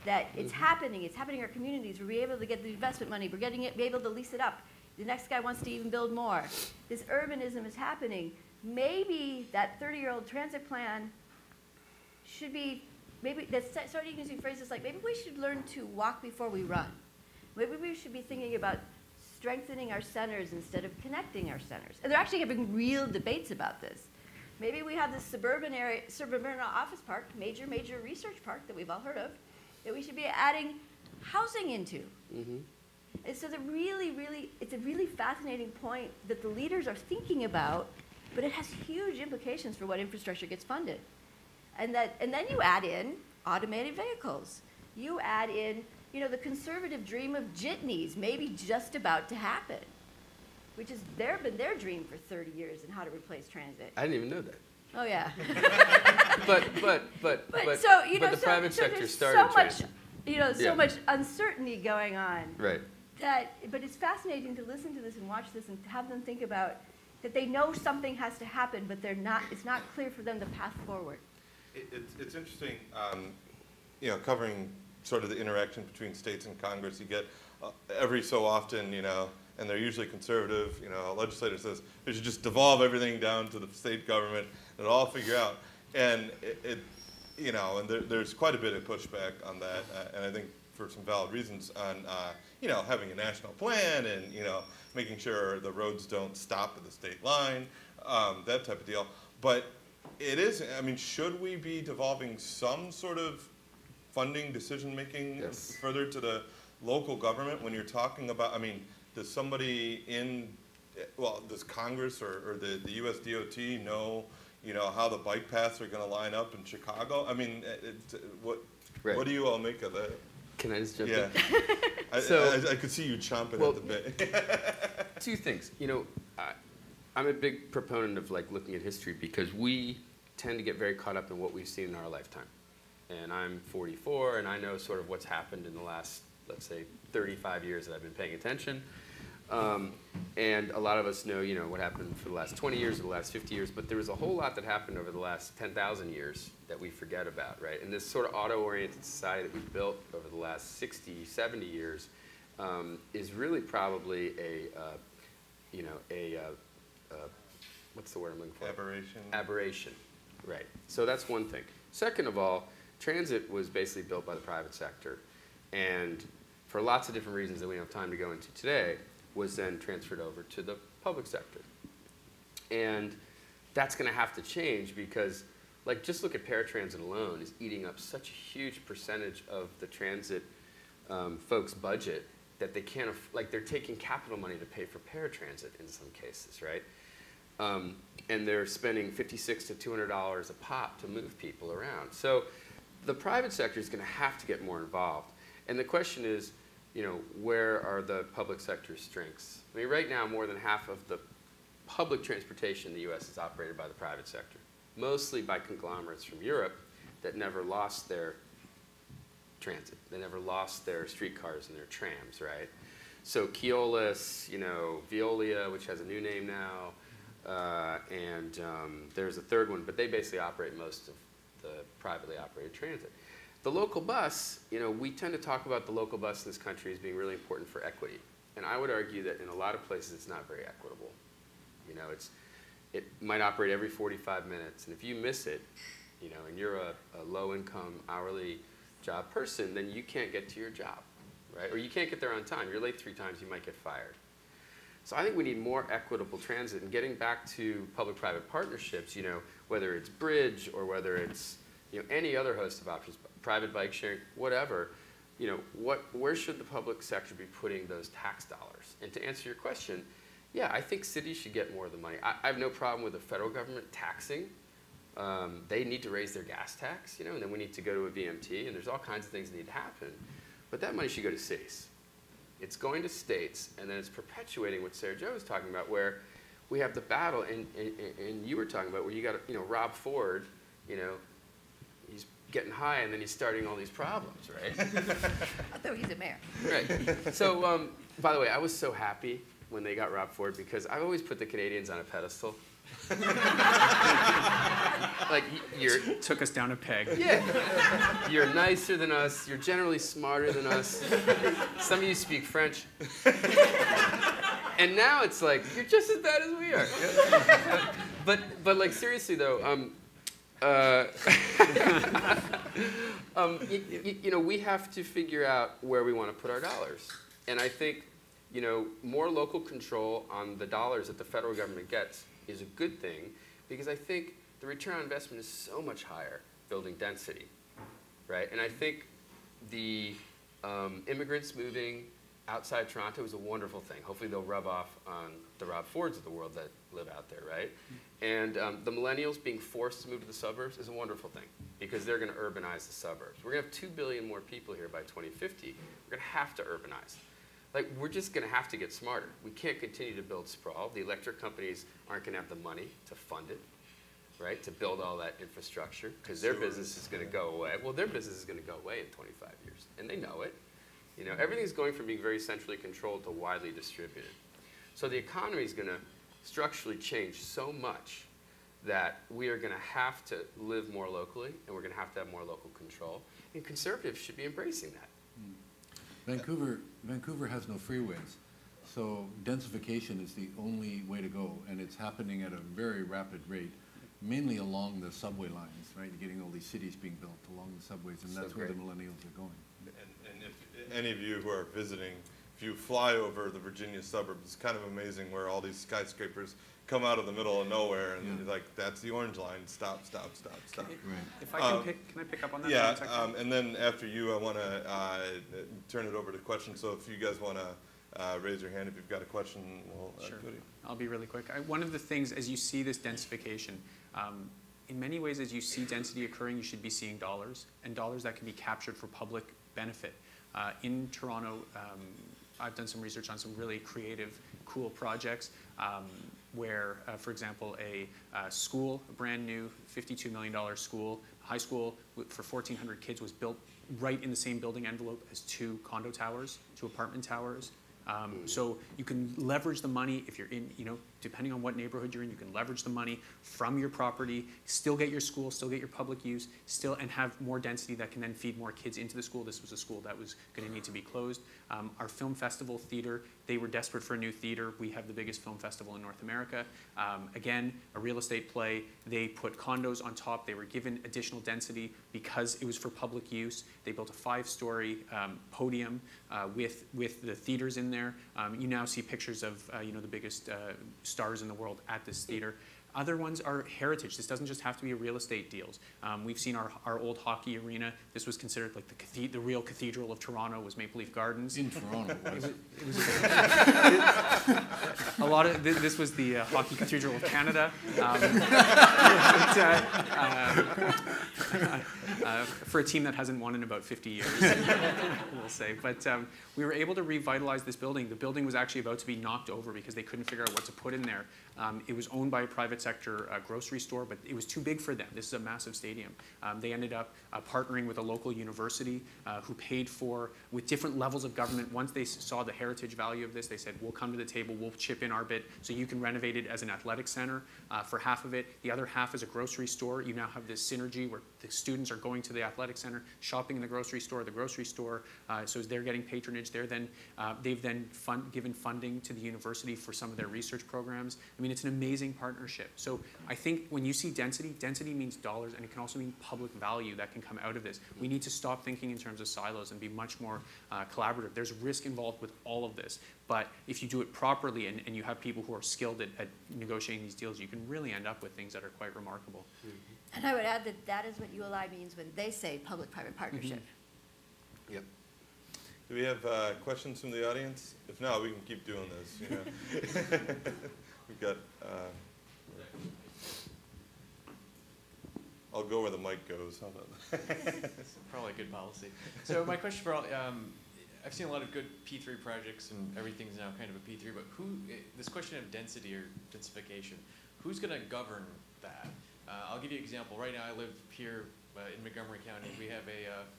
That it's happening in our communities. We're able to get the investment money. We're be able to lease it up. The next guy wants to even build more. This urbanism is happening. Maybe that 30-year-old transit plan should be, maybe that's starting using phrases like, maybe we should learn to walk before we run. Maybe we should be thinking about strengthening our centers instead of connecting our centers. And they're actually having real debates about this. Maybe we have this suburban office park, major research park that we've all heard of, that we should be adding housing into. Mm-hmm. And so it's a really fascinating point that the leaders are thinking about, but it has huge implications for what infrastructure gets funded. And then you add in automated vehicles. You add in, the conservative dream of jitneys maybe just about to happen, which has been their dream for 30 years in how to replace transit. I didn't even know that. Oh yeah. but the private sector started transit. So much uncertainty going on. Right. But it's fascinating to listen to this and watch this and have them think about that they know something has to happen, but it's not clear for them the path forward. It's interesting, covering sort of the interaction between states and Congress. You get every so often, and they're usually conservative, a legislator says, we should just devolve everything down to the state government and it'll all figure out. And and there's quite a bit of pushback on that, and I think for some valid reasons on, having a national plan and, making sure the roads don't stop at the state line, that type of deal. But it is, should we be devolving some sort of funding decision-making further to the local government when you're talking about, does somebody does Congress or the US DOT know, how the bike paths are going to line up in Chicago? What do you all make of that? Can I just jump in? I could see you chomping at the bit. Two things. I'm a big proponent of looking at history because we tend to get very caught up in what we've seen in our lifetime. And I'm 44, and I know sort of what's happened in the last, let's say, 35 years that I've been paying attention. And a lot of us know, what happened for the last 20 years or the last 50 years, but there was a whole lot that happened over the last 10,000 years that we forget about, right? And this sort of auto-oriented society that we've built over the last 60, 70 years is really probably what's the word I'm looking for? Aberration. Aberration, right. So that's one thing. Second of all, transit was basically built by the private sector, and for lots of different reasons that we don't have time to go into today, was then transferred over to the public sector. And that's going to have to change because, just look at paratransit alone is eating up such a huge percentage of the transit folks' budget that they can't, they're taking capital money to pay for paratransit in some cases, right? And they're spending $56 to $200 a pop to move people around. So the private sector is going to have to get more involved. And the question is, where are the public sector's strengths? Right now, more than half of the public transportation in the U.S. is operated by the private sector, mostly by conglomerates from Europe that never lost their transit. They never lost their streetcars and their trams, right? So Keolis, Veolia, which has a new name now, and there's a third one, but they basically operate most of the privately operated transit. The local bus, we tend to talk about the local bus in this country as being really important for equity. And I would argue that in a lot of places it's not very equitable. You know, it might operate every 45 minutes, and if you miss it, you know, and you're a low-income hourly job person, then you can't get to your job, right? Or you can't get there on time. You're late 3 times, you might get fired. So I think we need more equitable transit. And getting back to public-private partnerships, you know, whether it's bridge or whether it's, you know, any other host of options, private bike sharing, whatever, you know, where should the public sector be putting those tax dollars? And to answer your question, yeah, I think cities should get more of the money. I have no problem with the federal government taxing. They need to raise their gas tax, you know, and then we need to go to a VMT, and there's all kinds of things that need to happen. But that money should go to cities. It's going to states, and then it's perpetuating what Sarah Jo was talking about, where we have the battle, and you were talking about where you got, you know, Rob Ford, you know, he's getting high, and then he's starting all these problems, right? Although he's a mayor. Right. So, by the way, I was so happy when they got Rob Ford because I've always put the Canadians on a pedestal. Like you're Took us down a peg. yeah, you're nicer than us. You're generally smarter than us. Some of you speak French, and now it's like you're just as bad as we are. But like seriously though, you know, we have to figure out where we want to put our dollars, and I think, you know, more local control on the dollars that the federal government gets is a good thing, because I think the return on investment is so much higher building density, right? And I think the immigrants moving outside Toronto is a wonderful thing. Hopefully they'll rub off on the Rob Fords of the world that live out there, right? And the millennials being forced to move to the suburbs is a wonderful thing, because they're going to urbanize the suburbs. We're going to have 2 billion more people here by 2050. We're going to have to urbanize. Like, we're just going to have to get smarter. We can't continue to build sprawl. The electric companies aren't going to have the money to fund it, right, to build all that infrastructure, because their business is going to go away. Well, their business is going to go away in 25 years, and they know it. You know, everything's going from being very centrally controlled to widely distributed. So the economy is going to structurally change so much that we are going to have to live more locally, and we're going to have more local control. And conservatives should be embracing that. Vancouver has no freeways, so densification is the only way to go, and it's happening at a very rapid rate, mainly along the subway lines, right? You're getting all these cities being built along the subways, and that's where the millennials are going. And if any of you who are visiting, if you fly over the Virginia suburbs, it's kind of amazing where all these skyscrapers come out of the middle of nowhere, and you're like, that's the orange line. Stop, stop, stop, stop. Right. If I can can I pick up on that? Yeah, for 1 second? and then after you, I want to turn it over to questions. So if you guys want to raise your hand if you've got a question, we'll Sure. go to you. I'll be really quick. One of the things, as you see this densification, in many ways, as you see density occurring, you should be seeing dollars, and dollars that can be captured for public benefit. In Toronto, I've done some research on some really creative, cool projects where, for example, a school, a brand new $52 million school, high school for 1,400 kids was built right in the same building envelope as 2 condo towers, 2 apartment towers. So you can leverage the money if you're in, you know, depending on what neighborhood you're in, you can leverage the money from your property, still get your school, still get your public use, and have more density that can then feed more kids into the school. This was a school that was going to need to be closed. Our film festival theater, they were desperate for a new theater. We have the biggest film festival in North America. Again, a real estate play. They put condos on top. They were given additional density because it was for public use. They built a 5-story podium with the theaters in there. You now see pictures of you know, the biggest stars in the world at this theater. Other ones are heritage. This doesn't just have to be a real estate deals. We've seen our old hockey arena. This was considered like the real cathedral of Toronto was Maple Leaf Gardens. In Toronto, It was a lot of this was the hockey cathedral of Canada. For a team that hasn't won in about 50 years, we'll say. But we were able to revitalize this building. The building was actually about to be knocked over because they couldn't figure out what to put in there. It was owned by a private private sector grocery store, but it was too big for them. This is a massive stadium. They ended up partnering with a local university who paid for, with different levels of government. Once they saw the heritage value of this, they said, we'll come to the table, we'll chip in our bit so you can renovate it as an athletic center for half of it. The other half is a grocery store. You now have this synergy where the students are going to the athletic center, shopping in the grocery store, so they're getting patronage. They've then given funding to the university for some of their research programs. I mean, it's an amazing partnership. So I think when you see density, density means dollars, and it can also mean public value that can come out of this. We need to stop thinking in terms of silos and be much more collaborative. There's risk involved with all of this, but if you do it properly and you have people who are skilled at negotiating these deals, you can really end up with things that are quite remarkable. And I would add that that is what ULI means when they say public-private partnership. Yep. Do we have questions from the audience? If not, we can keep doing this. You know? We've got. I'll go where the mic goes. How about that? Probably a good policy. So my question for all, I've seen a lot of good P3 projects and everything's now kind of a P3, but this question of density or densification, who's going to govern that? I'll give you an example. Right now I live here in Montgomery County. We have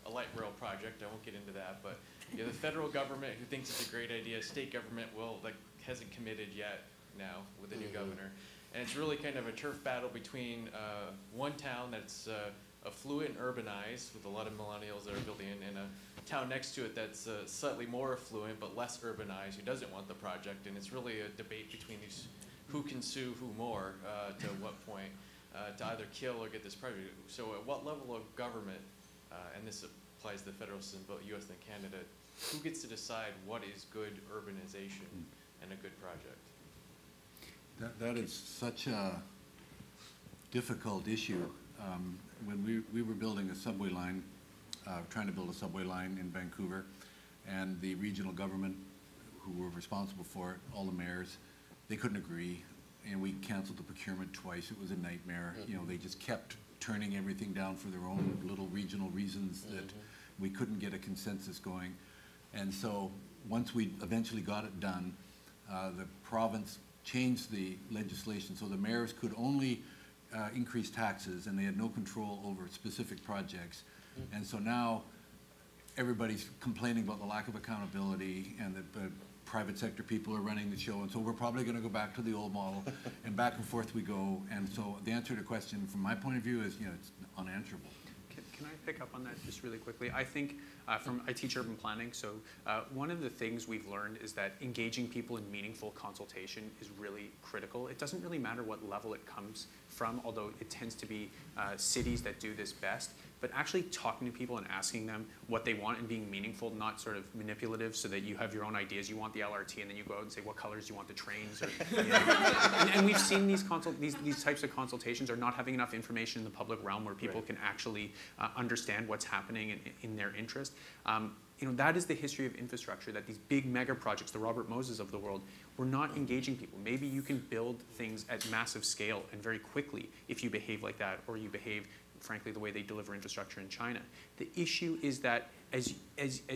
a light rail project. I won't get into that, but you have the federal government who thinks it's a great idea. State government hasn't committed yet now with the new governor. And it's really kind of a turf battle between one town that's affluent and urbanized with a lot of millennials that are building in, and a town next to it that's slightly more affluent but less urbanized who doesn't want the project. And it's really a debate between these, who can sue who more to what point to either kill or get this project. So at what level of government, and this applies to the federal system, both US and Canada, who gets to decide what is good urbanization and a good project? That is such a difficult issue. When we were building a subway line, trying to build a subway line in Vancouver, and the regional government who were responsible for it, all the mayors, they couldn't agree, and we canceled the procurement twice. It was a nightmare. You know, they just kept turning everything down for their own little regional reasons that we couldn't get a consensus going. And so once we eventually got it done, the province changed the legislation so the mayors could only increase taxes, and they had no control over specific projects. And so now everybody's complaining about the lack of accountability, and that the private sector people are running the show, and so we're probably going to go back to the old model, and back and forth we go. And so the answer to the question from my point of view is, it's unanswerable. Can I pick up on that just really quickly? I think I teach urban planning, so one of the things we've learned is that engaging people in meaningful consultation is really critical. It doesn't really matter what level it comes from, although it tends to be cities that do this best. But actually talking to people and asking them what they want and being meaningful, not sort of manipulative so that you have your own ideas. You want the LRT, and then you go out and say, what colors do you want the trains? Or, and we've seen these types of consultations are not having enough information in the public realm where people can actually understand what's happening in their interest. That is the history of infrastructure, that these big mega projects, the Robert Moses of the world, we're not engaging people. Maybe you can build things at massive scale and very quickly if you behave like that, or you behave frankly, the way they deliver infrastructure in China. The issue is that as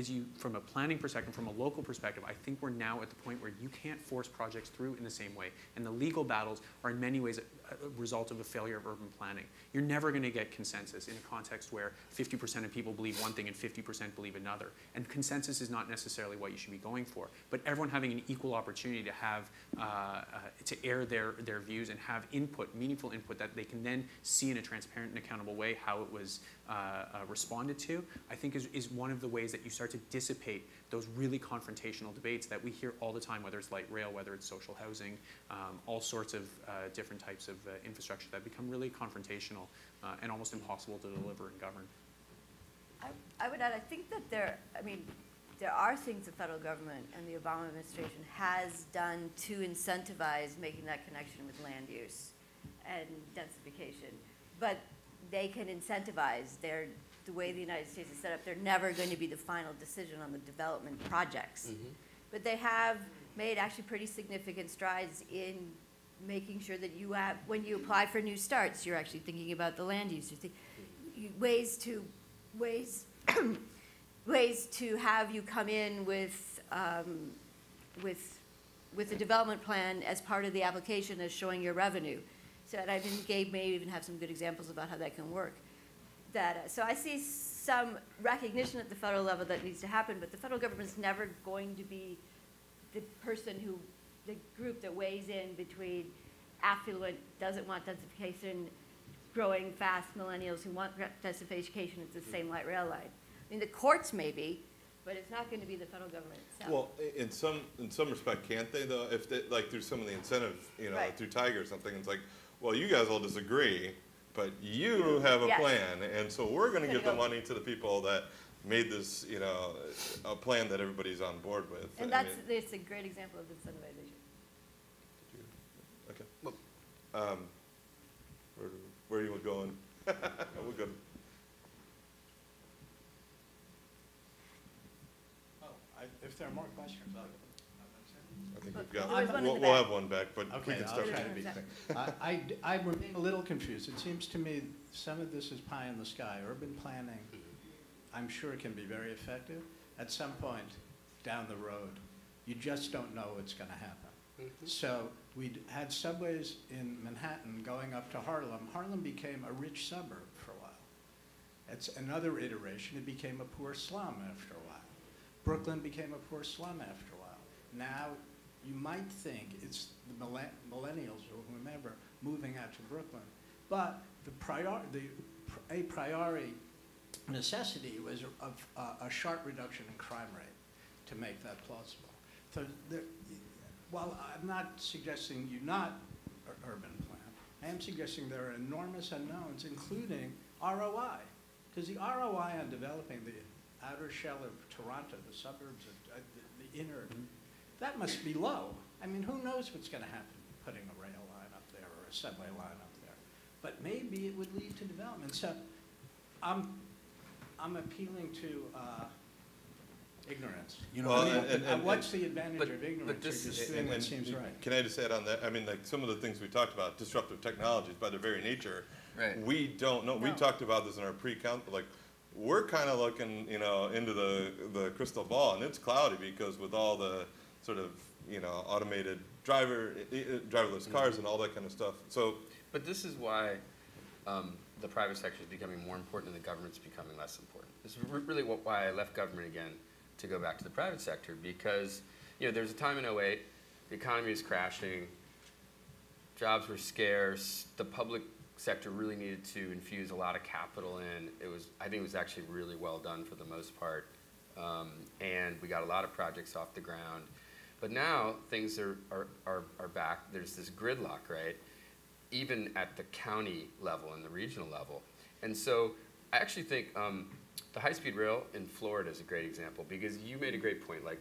you, from a planning perspective, from a local perspective, I think we're now at the point where you can't force projects through in the same way. And the legal battles are in many ways a result of a failure of urban planning. You're never going to get consensus in a context where 50% of people believe one thing and 50% believe another. And consensus is not necessarily what you should be going for. But everyone having an equal opportunity to have, to air their views and have input, meaningful input that they can then see in a transparent and accountable way how it was responded to, I think is one of the ways that you start to dissipate those really confrontational debates that we hear all the time, whether it's light rail, whether it's social housing, all sorts of different types of infrastructure that become really confrontational and almost impossible to deliver and govern. I would add, I think that there are things the federal government and the Obama administration has done to incentivize making that connection with land use and densification. But they can incentivize the way the United States is set up. They're never going to be the final decision on the development projects. But they have made actually pretty significant strides in making sure that you have, when you apply for new starts, you're actually thinking about the land use. Ways to have you come in with a development plan as part of the application as showing your revenue. So, and I think Gabe may even have some good examples about how that can work. So I see some recognition at the federal level that needs to happen, but the federal government's never going to be the the group that weighs in between affluent, doesn't want densification, growing fast millennials who want densification at the same light rail line. I mean, the courts maybe, but it's not going to be the federal government itself. Well, in some respect, can't they though? If they, like through some of the incentive, you know, Right. through Tiger or something, it's like, well, you guys all disagree, but you have a Yes. plan, and so we're going to Gonna give the go- money to the people that made this, you know, a plan that everybody's on board with. And I that's, mean, it's a great example of incentivization. okay. Where are you going? We're good. If there are more questions, I'll. I think we've There got. was one in the We'll back. have one back, but we Okay, can I'll start. try to be quick. I remain a little confused. It seems to me some of this is pie in the sky. Urban planning, I'm sure can be very effective. At some point down the road, you just don't know what's going to happen. So we had subways in Manhattan going up to Harlem. Harlem became a rich suburb for a while. It's another iteration. It became a poor slum after a while. Brooklyn became a poor slum after a while. Now, you might think it's the millennials or whomever moving out to Brooklyn, but a priori necessity was of a sharp reduction in crime rate to make that plausible. So while I'm not suggesting you not urban plan, I am suggesting there are enormous unknowns, including ROI, because the ROI on developing the outer shell of Toronto, the suburbs, the inner, that must be low. I mean, who knows what's going to happen putting a rail line up there or a subway line up there. But maybe it would lead to development. So I'm appealing to ignorance. You know, Well, and what's the advantage but- of but ignorance? this You're just is- doing what seems right. Can I just add on that? I mean, like some of the things we talked about, disruptive technologies by their very nature, Right. we don't know. We No. talked about this in our pre-count, like we're kind of looking, you know, into the crystal ball, and it's cloudy because with all the sort of, you know, automated driverless cars and all that kind of stuff. So, But this is why the private sector is becoming more important and the government's becoming less important. This is really why I left government again to go back to the private sector, because you know there's a time in '08, the economy was crashing, jobs were scarce, the public sector really needed to infuse a lot of capital in. I think it was actually really well done for the most part, and we got a lot of projects off the ground. But now things are back. There's this gridlock, right? Even at the county level and the regional level. And so I actually think the high-speed rail in Florida is a great example, because you made a great point. Like,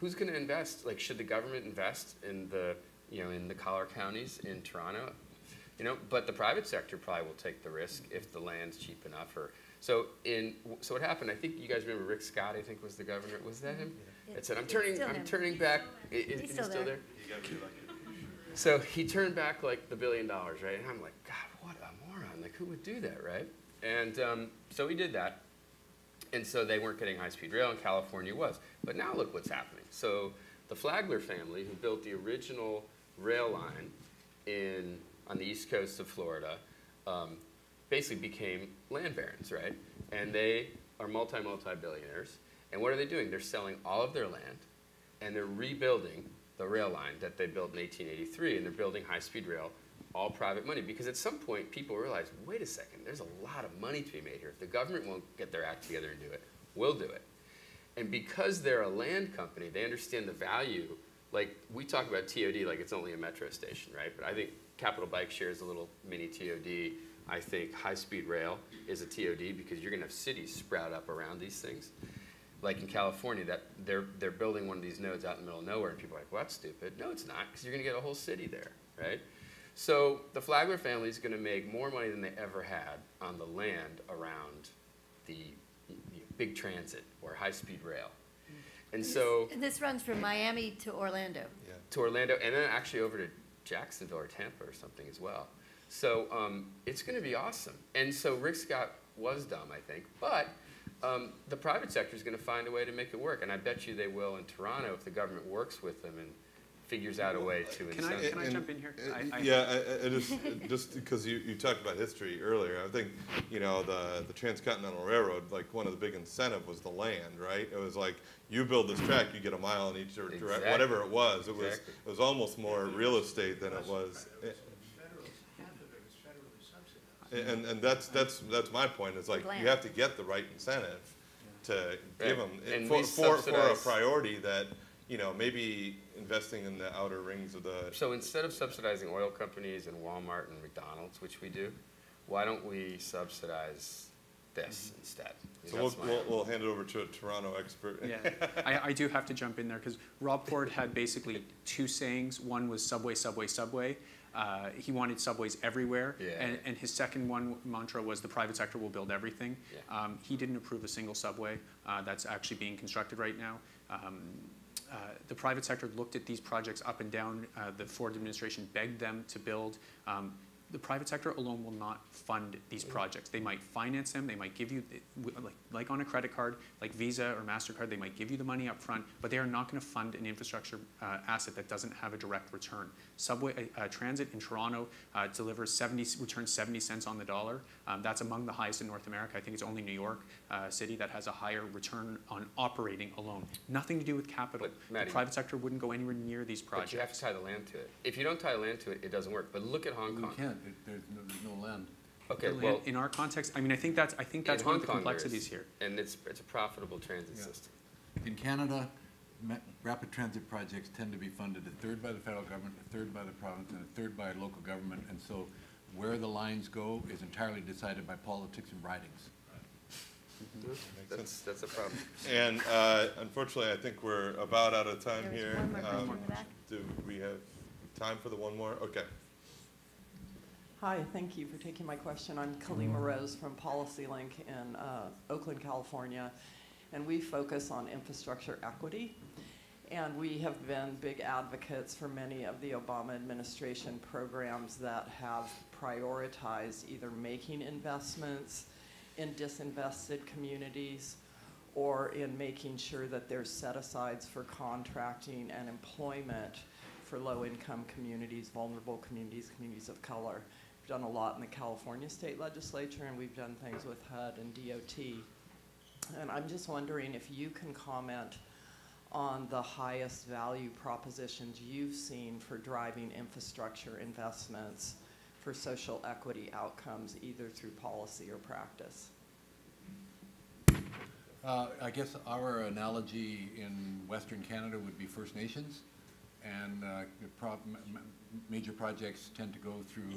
who's going to invest? Like, should the government invest in the, you know, in the collar counties in Toronto? You know, but the private sector probably will take the risk if the land's cheap enough. So what happened? I think you guys remember Rick Scott. I think was the governor. Was that him? It said, "I'm turning back." Is he still there? So he turned back like the $1 billion, right? And I'm like, God, what a moron! Like, who would do that, right? And so he did that. And so they weren't getting high-speed rail, and California was. But now look what's happening. So the Flagler family, who built the original rail line on the east coast of Florida, basically became land barons, right? And they are multi-billionaires. And what are they doing? They're selling all of their land, and they're rebuilding the rail line that they built in 1883, and they're building high-speed rail, all private money. Because at some point, people realize, wait a second, there's a lot of money to be made here. If the government won't get their act together and do it, we'll do it. And because they're a land company, they understand the value. Like, we talk about TOD like it's only a metro station, right? But I think Capital Bike Share is a little mini TOD. I think high-speed rail is a TOD because you're going to have cities sprout up around these things. Like in California, that they're building one of these nodes out in the middle of nowhere, and people are like, well, that's stupid. No, it's not, because you're going to get a whole city there, right? So the Flagler family is going to make more money than they ever had on the land around the big transit or high-speed rail. And so And this runs from Miami to Orlando. yeah. to Orlando, and then actually over to Jacksonville or Tampa or something as well. So it's going to be awesome. And so Rick Scott was dumb, I think, but the private sector is going to find a way to make it work, and I bet you they will in Toronto if the government works with them and figures out a way to Can I jump in here? Just because you talked about history earlier, I think, you know, the Transcontinental Railroad, like one of the big incentive was the land, right? It was like, you build this track, you get a mile in each direction, Exactly. whatever it was. It Exactly. was almost more real estate than it was. And that's my point. Is like you have to get the right incentive to give them And for we a subsidize- priority that, you know, maybe investing in the outer rings of the. So instead of subsidizing oil companies and Walmart and McDonald's, which we do, why don't we subsidize this instead? So we'll hand it over to a Toronto expert. Yeah, I do have to jump in there because Rob Ford had basically two sayings. One was subway, subway, subway. He wanted subways everywhere, Yeah. and his second mantra was the private sector will build everything. Yeah. He didn't approve a single subway that's actually being constructed right now. The private sector looked at these projects up and down. The Ford administration begged them to build. The private sector alone will not fund these projects. They might finance them. They might give you, like on a credit card, like Visa or MasterCard, they might give you the money up front, but they are not going to fund an infrastructure asset that doesn't have a direct return. Subway transit in Toronto returns 70 cents on the dollar. That's among the highest in North America. I think it's only New York City that has a higher return on operating alone. Nothing to do with capital. But, Maddie, the private sector wouldn't go anywhere near these projects. But you have to tie the land to it. If you don't tie land to it, it doesn't work. But look at Hong Kong. We can't. There's no land. Okay, well, in our context, I mean, I think that's in one of the Hong Kong there complexities is, here. and it's a profitable transit Yeah. system. In Canada, rapid transit projects tend to be funded a third by the federal government, a third by the province, and a third by local government. And so where the lines go is entirely decided by politics and ridings. That's a problem. And unfortunately, I think we're about out of time There was here. one more question in the back. Do we have time for the one more? Okay. Hi, thank you for taking my question. I'm Kalima Rose from PolicyLink in Oakland, California, and we focus on infrastructure equity. And we have been big advocates for many of the Obama administration programs that have prioritized either making investments in disinvested communities or in making sure that there's set-asides for contracting and employment for low-income communities, vulnerable communities, communities of color. We've done a lot in the California state legislature, and we've done things with HUD and DOT. And I'm just wondering if you can comment on the highest value propositions you've seen for driving infrastructure investments for social equity outcomes, either through policy or practice. I guess our analogy in Western Canada would be First Nations, and major projects tend to go through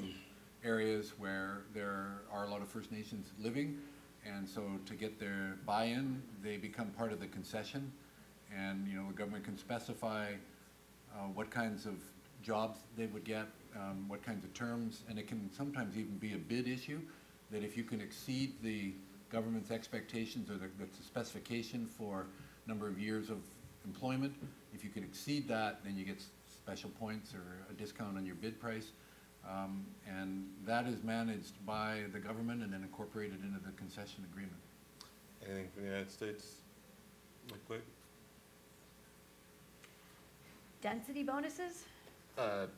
areas where there are a lot of First Nations living, and so to get their buy-in, they become part of the concession, and the government can specify what kinds of jobs they would get, what kinds of terms, and it can sometimes even be a bid issue, that if you can exceed the government's expectations or the specification for number of years of employment, if you can exceed that, then you get special points or a discount on your bid price. And that is managed by the government and then incorporated into the concession agreement. Anything from the United States? Real quick. Density bonuses? And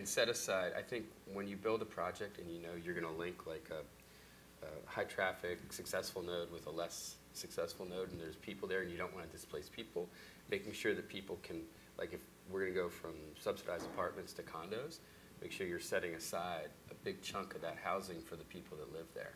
set aside. I think when you build a project and you're going to link like a high traffic successful node with a less successful node, and there's people there, and you don't want to displace people, making sure that people can, like if we're going to go from subsidized apartments to condos, make sure you're setting aside a big chunk of that housing for the people that live there,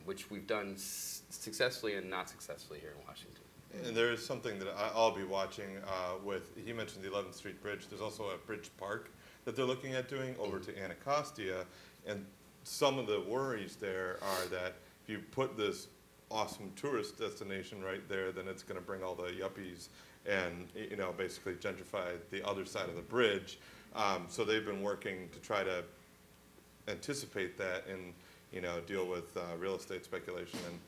which we've done successfully and not successfully here in Washington. And there is something that I'll be watching with, he mentioned the 11th Street Bridge. There's also a bridge park that they're looking at doing over to Anacostia. And some of the worries there are that if you put this awesome tourist destination right there, then it's going to bring all the yuppies and, basically gentrify the other side of the bridge. So they've been working to try to anticipate that and, deal with real estate speculation. And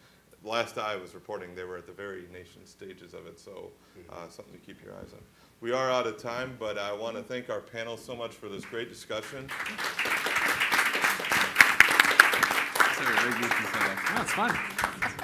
last I was reporting, they were at the very nascent stages of it, so something to keep your eyes on. We are out of time, but I want to thank our panel so much for this great discussion. No, it's fun.